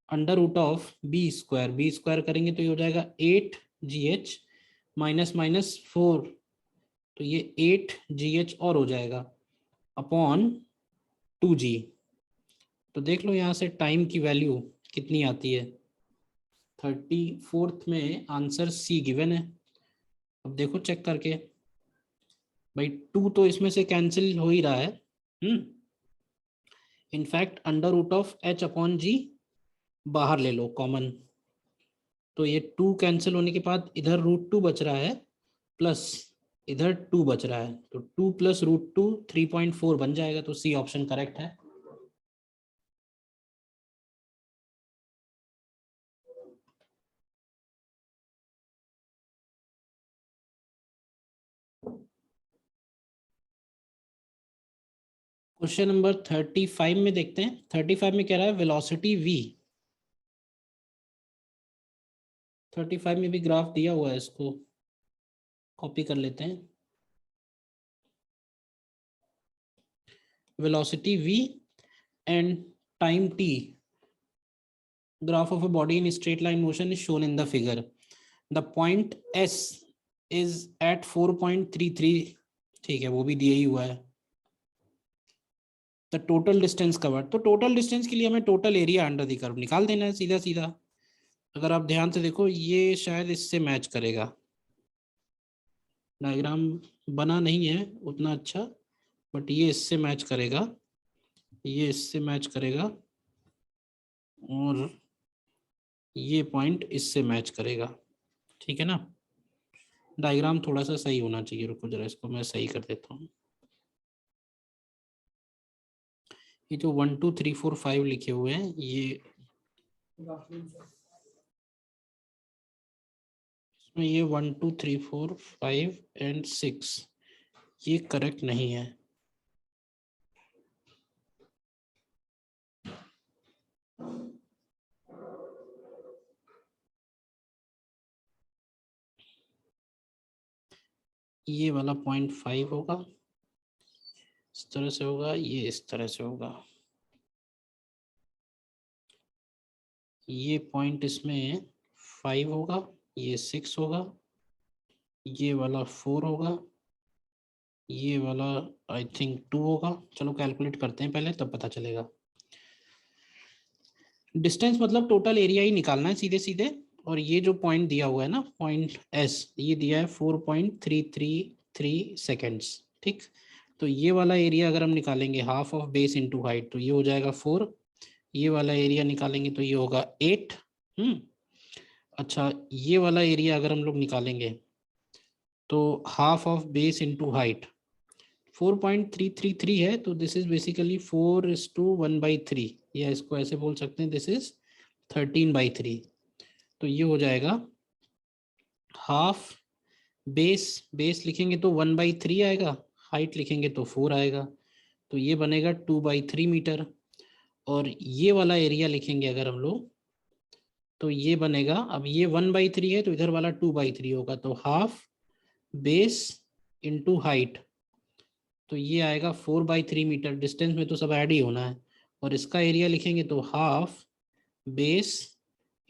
√b², b² करेंगे तो ये हो जाएगा 8gh माइनस -4, तो ये 8gh और हो जाएगा अपॉन 2g। तो देख लो यहाँ से टाइम की वैल्यू कितनी आती है। 34th में आंसर सी गिवन है। अब देखो चेक करके, भाई 2 तो इसमें से कैंसिल हो ही रहा है। इनफैक्ट √h अपॉन जी बाहर ले लो कॉमन, तो ये 2 कैंसिल होने के बाद इधर √2 बच रहा है प्लस इधर 2 बच रहा है, तो 2 प्लस √2 3.4 बन जाएगा। तो सी ऑप्शन करेक्ट है। क्वेश्चन नंबर 35 में देखते हैं। 35 में कह रहा है वेलोसिटी v। 35 में भी ग्राफ दिया हुआ है, इसको कॉपी कर लेते हैं। velocity v and time t, graph of a body in straight line motion is shown in the figure. The point s is at 4.33, ठीक है वो भी दिया ही हुआ है। The total distance covered, तो टोटल डिस्टेंस के लिए हमें total area under the curve निकाल देना है सीधा सीधा। अगर आप ध्यान से देखो ये शायद इससे मैच करेगा, डायग्राम बना नहीं है उतना अच्छा, बट ये इससे मैच करेगा, ये इससे मैच करेगा और ये पॉइंट इससे मैच करेगा, ठीक है ना। डायग्राम थोड़ा सा सही होना चाहिए, रुको जरा इसको मैं सही कर देता हूँ। ये जो 1 2 3 4 5 लिखे हुए हैं, ये इसमें ये 1 2 3 4 5 एंड 6 ये करेक्ट नहीं है। ये वाला 0.5 होगा, इस तरह से होगा, ये इस तरह से होगा, ये पॉइंट इसमें 5 होगा, ये 6 होगा, ये वाला 4 होगा, ये वाला आई थिंक 2 होगा। चलो कैलकुलेट करते हैं पहले, तब पता चलेगा। डिस्टेंस मतलब टोटल एरिया ही निकालना है सीधे सीधे। और ये जो पॉइंट दिया हुआ है ना, पॉइंट एस, ये दिया है 4.333 सेकेंड्स, ठीक। तो ये वाला एरिया अगर हम निकालेंगे half of base into height, तो ये हो जाएगा 4। ये वाला एरिया निकालेंगे तो ये होगा 8। अच्छा ये वाला एरिया अगर हम लोग निकालेंगे तो half of base into height 4.333 है, तो दिस इज बेसिकली 4:1/3, या इसको ऐसे बोल सकते हैं, दिस इज 13/3। तो ये हो जाएगा हाफ बेस, बेस लिखेंगे तो 1/3 आएगा, हाइट लिखेंगे तो 4 आएगा, तो ये बनेगा 2/3 मीटर। और ये वाला एरिया लिखेंगे अगर हम लोग, तो ये बनेगा, अब ये 1/3 है तो इधर वाला 2/3 होगा, तो हाफ बेस इंटू हाइट, तो ये आएगा 4/3 मीटर। डिस्टेंस में तो सब ऐड ही होना है। और इसका एरिया लिखेंगे तो हाफ बेस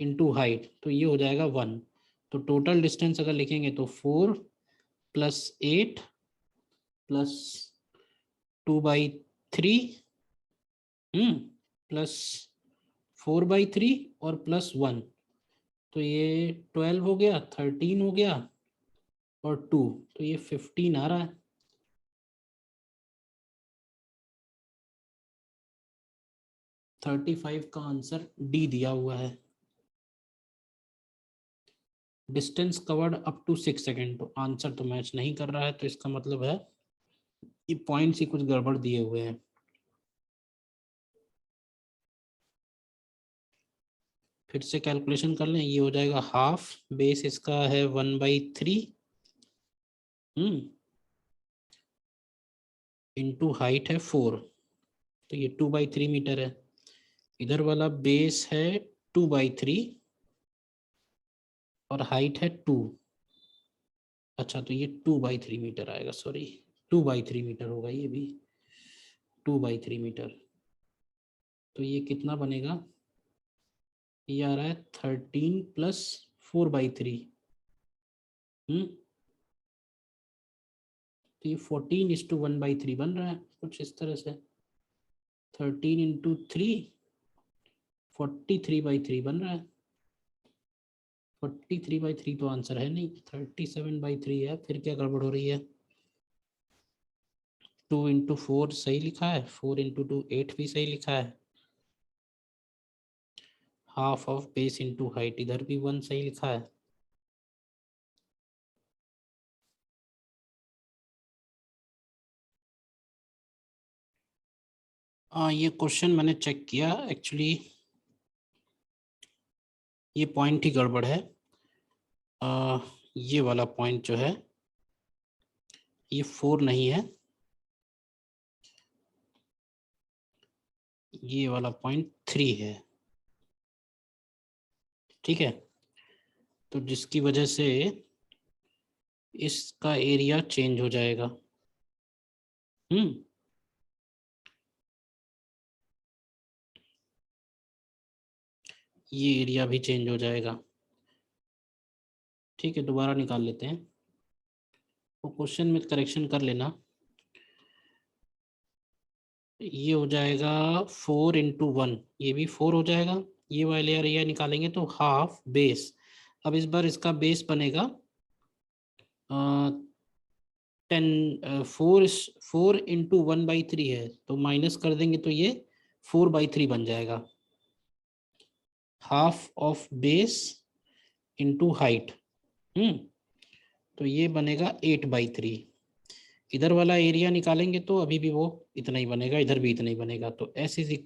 इंटू हाइट, तो ये हो जाएगा 1। तो टोटल डिस्टेंस अगर लिखेंगे तो 4 + 8 + 2/3 प्लस 4/3 और +1, तो ये 12 हो गया, 13 हो गया और 2, तो ये 15 आ रहा है। तो 35 का आंसर डी दिया हुआ है। Distance covered up to 6 second, तो आंसर तो मैच नहीं कर रहा है, तो इसका मतलब है ये पॉइंट्स ही कुछ गड़बड़ दिए हुए हैं। फिर से कैलकुलेशन कर लें, ये हो जाएगा हाफ बेस, इसका है 1/3 इंटू हाइट है 4, तो ये 2/3 मीटर है। इधर वाला बेस है 2/3 और हाइट है 2। अच्छा, तो ये 2/3 मीटर आएगा, सॉरी 2/3 मीटर होगा ये भी, 2/3 मीटर। तो ये कितना बनेगा, ये आ रहा है 13 + 4/3। तो ये 14:1/3 बन रहा है कुछ इस तरह से। 13 × 3 43/3 बन रहा है। 43/3 तो आंसर है नहीं, 37/3 है। फिर क्या गड़बड़ हो रही है? 2 × 4 सही लिखा है, 4 × 2 8 भी सही लिखा है। Half of base into height, इधर भी 1 सही लिखा है। ये क्वेश्चन मैंने चेक किया, एक्चुअली ये पॉइंट ही गड़बड़ है। ये वाला पॉइंट जो है ये 4 नहीं है, ये वाला पॉइंट 3 है। ठीक है, तो जिसकी वजह से इसका एरिया चेंज हो जाएगा। ये एरिया भी चेंज हो जाएगा। ठीक है, दोबारा निकाल लेते हैं, तो क्वेश्चन में करेक्शन कर लेना। ये हो जाएगा 4 × 1, ये भी 4 हो जाएगा। ये वाले एरिया निकालेंगे तो हाफ बेस, अब इस बार इसका बेस बनेगा 10, 4 × 1/3 है, तो माइनस कर देंगे तो ये 4/3 बन जाएगा। Half of base into height, तो ये बनेगा 8/3। इधर वाला एरिया निकालेंगे तो अभी भी वो इतना ही बनेगा, इधर भी इतना ही बनेगा। तो S =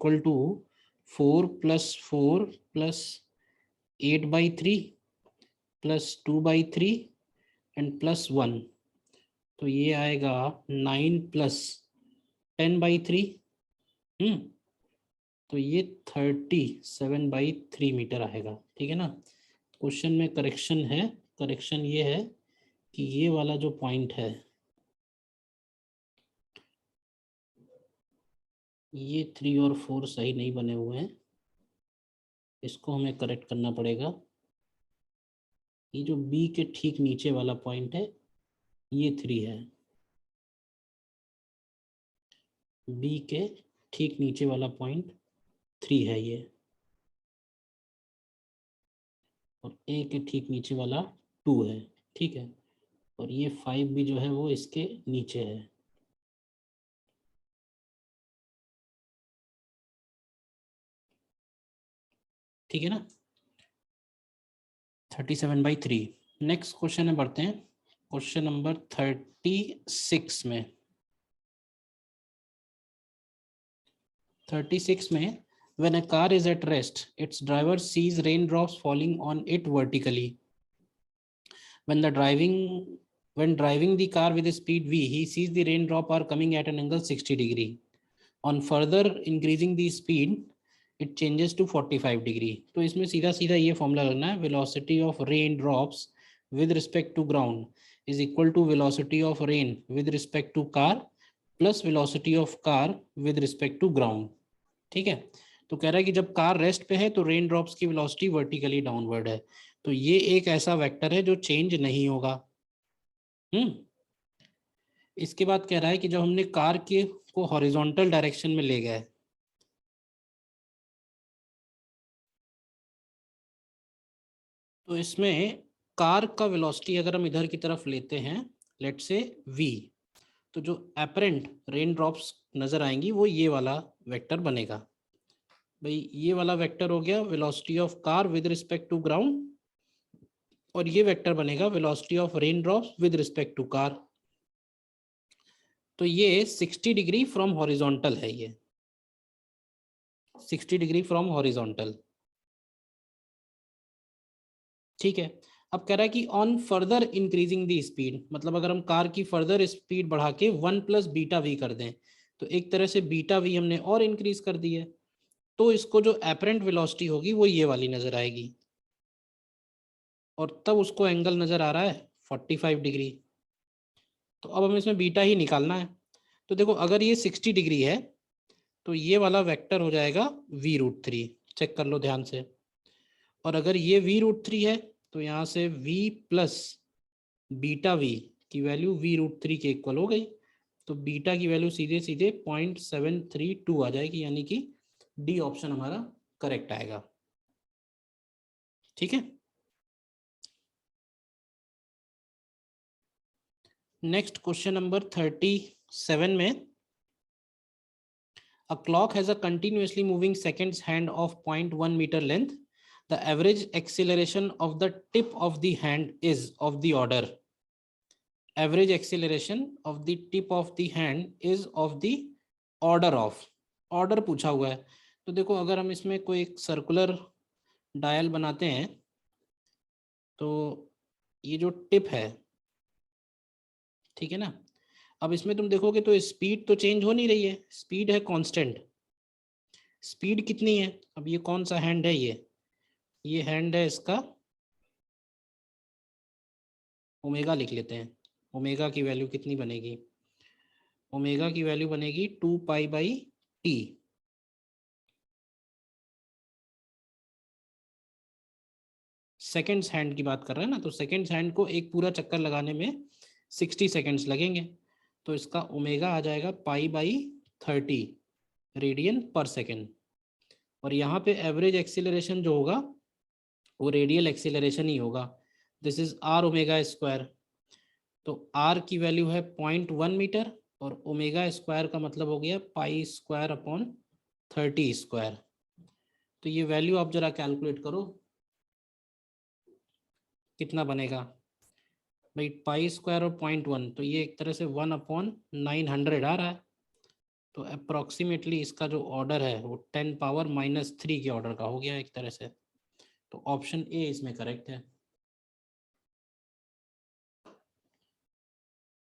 4 + 4 + 8/3 + 2/3 एंड +1, तो ये आएगा 9 + 10/3। तो ये 37/3 मीटर आएगा। ठीक है ना। क्वेश्चन में करेक्शन है, करेक्शन ये है कि ये वाला जो पॉइंट है, ये 3 और 4 सही नहीं बने हुए हैं, इसको हमें करेक्ट करना पड़ेगा। ये जो बी के ठीक नीचे वाला पॉइंट है ये 3 है, बी के ठीक नीचे वाला पॉइंट 3 है ये, और ए के ठीक नीचे वाला 2 है। ठीक है, और ये 5 भी जो है वो इसके नीचे है। ठीक है ना, 37/3। नेक्स्ट क्वेश्चन में बढ़ते हैं। क्वेश्चन नंबर 36 में 36 में when a car is at rest its driver sees raindrops falling on it vertically when driving the car with a speed v he sees the raindrop are coming at an angle 60 degree on further increasing the speed it changes to 45 degree तो इसमें सीधा सीधा ये formula लगना है velocity of rain drops with respect to ground is equal to velocity of rain with respect to car plus velocity of car with respect to ground. ठीक है, तो कह रहा है कि जब कार रेस्ट पे है तो रेन ड्रॉप्स की वेलोसिटी वर्टिकली डाउनवर्ड है, तो ये एक ऐसा वेक्टर है जो चेंज नहीं होगा. इसके बाद कह रहा है कि जब हमने कार के को हॉरिजॉन्टल डायरेक्शन में ले गए तो इसमें कार का वेलोसिटी अगर हम इधर की तरफ लेते हैं लेट्स से v, तो जो एपरेंट रेन ड्रॉप्स नजर आएंगी वो ये वाला वेक्टर बनेगा. भाई ये वाला वेक्टर हो गया velocity of car with respect to ground और ये वेक्टर बनेगा velocity of rain drops with respect to car. तो ये 60 डिग्री फ्रॉम हॉरिजॉन्टल है, ये 60 डिग्री फ्रॉम हॉरिजॉन्टल. ठीक है, अब कह रहा है कि on further increasing the speed, मतलब अगर हम कार की फर्दर स्पीड बढ़ा के 1 प्लस बीटा वी कर दें तो एक तरह से बीटा वी हमने और इंक्रीज कर दी है, तो इसको जो एपरेंट वेलोसिटी होगी वो ये वाली नजर आएगी और तब उसको एंगल नजर आ रहा है 45 डिग्री. तो अब हमें इसमें बीटा ही निकालना है. तो देखो अगर ये 60 डिग्री है तो ये वाला वेक्टर हो जाएगा v√3, चेक कर लो ध्यान से. और अगर ये v√3 है तो यहाँ से v प्लस बीटा v की वैल्यू v√3 के इक्वल हो गई, तो बीटा की वैल्यू सीधे सीधे 0.732 आ जाएगी, यानी कि डी ऑप्शन हमारा करेक्ट आएगा. ठीक है, नेक्स्ट क्वेश्चन नंबर 37 में a clock has a continuously moving seconds hand of 0.1 meter length. The average acceleration of the tip of the hand is of the order. Average acceleration of the tip of the hand is of the order of. Order पूछा हुआ है, तो देखो अगर हम इसमें कोई एक सर्कुलर डायल बनाते हैं तो ये जो टिप है, ठीक है ना, अब इसमें तुम देखोगे तो स्पीड तो चेंज हो नहीं रही है, स्पीड है कांस्टेंट. स्पीड कितनी है, अब ये कौन सा हैंड है, ये हैंड है, इसका ओमेगा लिख लेते हैं. ओमेगा की वैल्यू कितनी बनेगी, ओमेगा की वैल्यू बनेगी 2 pi by T. Seconds hand की बात कर रहे हैं ना, तो सेकेंड्स हैंड को एक पूरा चक्कर लगाने में 60 सेकेंड्स लगेंगे, तो इसका ओमेगा आ जाएगा पाई बाई 30 रेडियन पर सेकेंड. और यहाँ पे एवरेज एक्सीलरेशन जो होगा वो रेडियल एक्सीलरेशन ही होगा. This is r omega square, तो आर की वैल्यू है 0.1 मीटर और ओमेगा स्क्वायर का मतलब हो गया पाई स्क्वायर अपॉन 30 स्क्वायर. तो ये वैल्यू आप जरा कैलकुलेट करो कितना बनेगा भाई, पाई स्क्वायर और 0.1, तो ये एक तरह से 1/900 आ रहा है. तो अप्रोक्सीमेटली इसका जो ऑर्डर है वो 10 पावर -3 के ऑर्डर का हो गया एक तरह से. तो ऑप्शन ए इसमें करेक्ट है.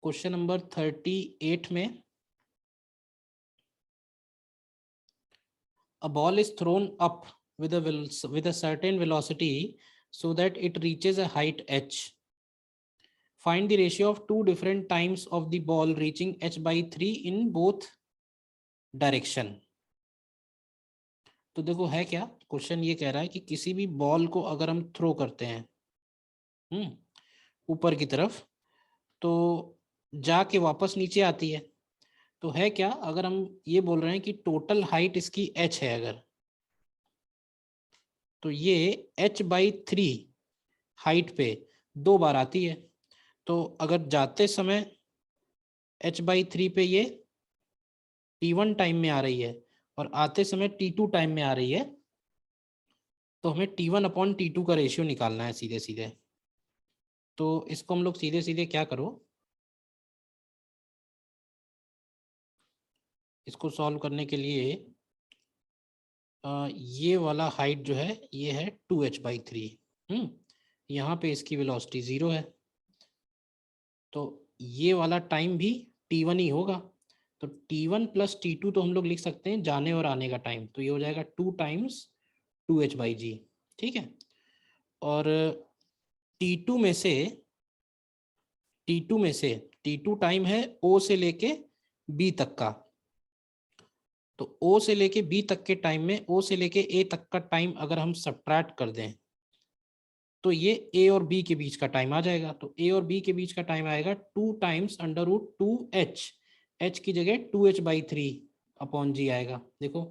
क्वेश्चन नंबर 38 में a ball is thrown up with a certain velocity so that it reaches a height h. Find the ratio of two different times of the ball reaching h/3 in both direction. तो देखो है क्या, question ये कह रहा है कि किसी भी बॉल को अगर हम थ्रो करते हैं ऊपर की तरफ तो जाके वापस नीचे आती है. तो है क्या, अगर हम ये बोल रहे हैं कि टोटल हाइट इसकी h है अगर, तो ये h/3 हाइट पे 2 बार आती है. तो अगर जाते समय h/3 पे ये t1 टाइम में आ रही है और आते समय t2 टाइम में आ रही है, तो हमें t1/t2 का रेशियो निकालना है सीधे सीधे. तो इसको हम लोग सीधे सीधे क्या करो, इसको सॉल्व करने के लिए ये वाला हाइट जो है ये है 2h/3। यहाँ पे इसकी वेलोसिटी 0 है, तो ये वाला टाइम भी t1 ही होगा। तो t1 + t2 तो हम लोग लिख सकते हैं जाने और आने का टाइम, तो ये हो जाएगा 2 × 2h/g। ठीक है, और t2 में से t2 टाइम है o से लेके b तक का। तो o से लेके b तक के टाइम में o से लेके a तक का टाइम अगर हम सब्ट्रैक्ट कर दें तो ये a और b के बीच का टाइम आ जाएगा। तो a और b के बीच का टाइम आएगा 2 × √2h, h की जगह 2h/3/g आएगा। देखो,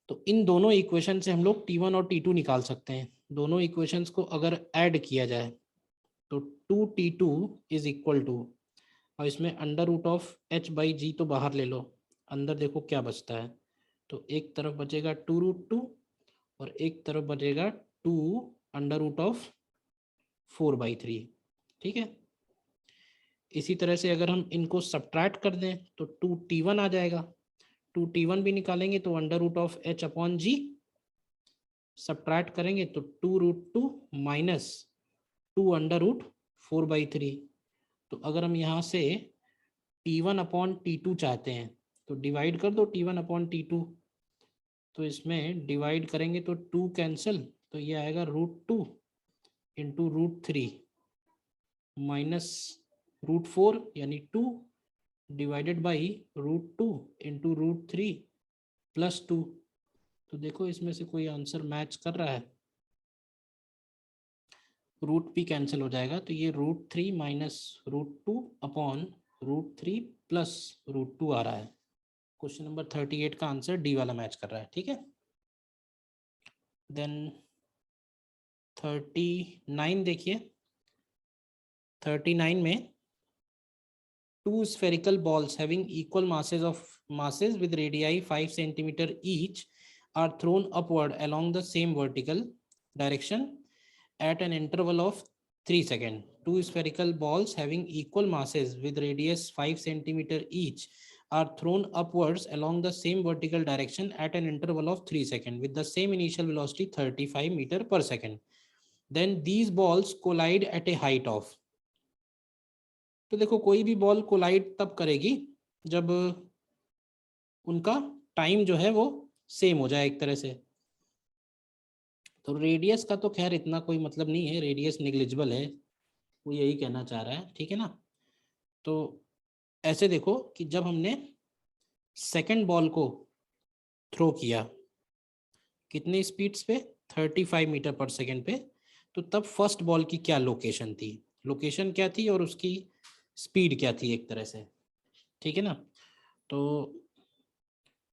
तो इन दोनों इक्वेशन से हम लोग t1 और t2 निकाल सकते हैं। दोनों इक्वेशंस को अगर ऐड किया जाए तो 2t2 = और इसमें √h/g तो बाहर ले लो, अंदर देखो क्या बचता है। तो एक तरफ बचेगा 2√2 और एक तरफ बचेगा 2 √4/3। ठीक है, इसी तरह से अगर हम इनको सब्ट्रैक्ट कर दें तो 2t1 आ जाएगा। 2t1 भी निकालेंगे तो √h/g, सब्ट्रैक्ट करेंगे तो 2√2 - 2 √4/3। तो अगर हम यहाँ से t1/t2 चाहते हैं तो डिवाइड कर दो t1/t2। तो इसमें डिवाइड करेंगे तो 2 कैंसिल, तो ये आएगा √2 × √3 - √4 यानी 2 डिवाइडेड बाई √2 × √3 + 2। तो देखो इसमें से कोई आंसर मैच कर रहा है, रूट भी कैंसिल हो जाएगा। तो ये √3 - √2/√3 + √2 आ रहा है। क्वेश्चन नंबर 38 का आंसर डी वाला मैच कर रहा है। ठीक है, देन 39 देखिए। 39 में 2 spherical balls having equal masses with radii 5 centimeter each are thrown upward along the same vertical direction at an interval of 3 seconds. 2 spherical balls having equal masses with radius 5 centimeter each are thrown upwards along the same vertical direction at an interval of 3 seconds with the same initial velocity 35 meter per second. Then these balls collide at a height of। तो देखो, कोई भी ball collide तब करेगी जब उनका time जो है वो सेम हो जाए एक तरह से। तो रेडियस का तो खैर इतना कोई मतलब नहीं है, रेडियस निग्लिजिबल है, वो यही कहना चाह रहा है। ठीक है ना, तो ऐसे देखो कि जब हमने सेकंड बॉल को थ्रो किया कितने स्पीड्स पे, 35 मीटर पर सेकंड पे, तो तब फर्स्ट बॉल की क्या लोकेशन थी, लोकेशन क्या थी और उसकी स्पीड क्या थी एक तरह से। ठीक है ना, तो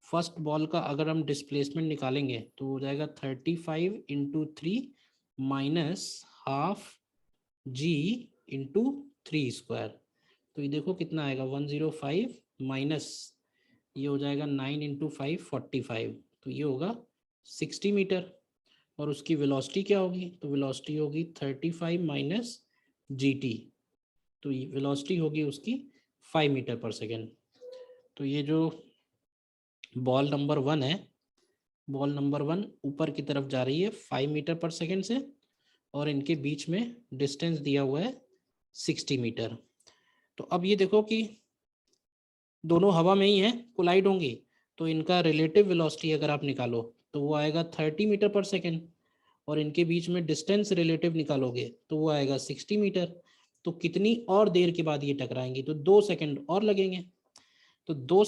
फर्स्ट बॉल का अगर हम डिस्प्लेसमेंट निकालेंगे तो हो जाएगा 35 × 3 -½ g × 3²। तो ये देखो कितना आएगा 105 माइनस ये हो जाएगा 9 × 5 45। तो ये होगा 60 मीटर। और उसकी वेलोसिटी क्या होगी, तो वेलोसिटी होगी 35 - gt। तो ये वेलोसिटी होगी उसकी 5 मीटर पर सेकेंड। तो ये जो बॉल नंबर 1 है, बॉल नंबर 1 ऊपर की तरफ जा रही है 5 मीटर पर सेकेंड से, और इनके बीच में डिस्टेंस दिया हुआ है 60 मीटर। तो अब ये देखो कि दोनों हवा में ही है, कोलाइड होंगी, तो इनका रिलेटिव वेलोसिटी अगर आप निकालो तो वो आएगा 30 मीटर पर सेकेंड, और इनके बीच में डिस्टेंस रिलेटिव निकालोगे तो वो आएगा 60 मीटर। तो कितनी और देर के बाद ये टकराएंगी, तो 2 सेकेंड और लगेंगे। तो 2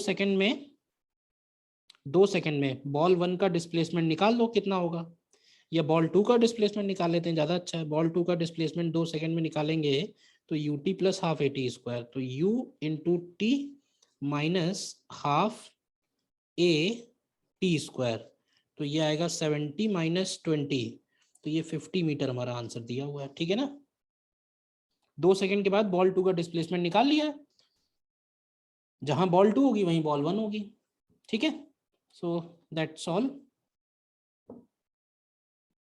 सेकेंड में बॉल 1 का डिस्प्लेसमेंट निकाल दो कितना होगा, या बॉल 2 का डिस्प्लेसमेंट निकाल लेते हैं, ज़्यादा अच्छा है। बॉल 2 का डिस्प्लेसमेंट 2 सेकेंड में निकालेंगे तो ut + ½ at², तो u × t - ½ at², तो ये आएगा 70 - 20, तो ये 50 मीटर हमारा आंसर दिया हुआ है। ठीक है ना, 2 सेकेंड के बाद बॉल 2 का डिस्प्लेसमेंट निकाल लिया है, जहां बॉल 2 होगी वहीं बॉल 1 होगी। ठीक है, सो दैट्स ऑल।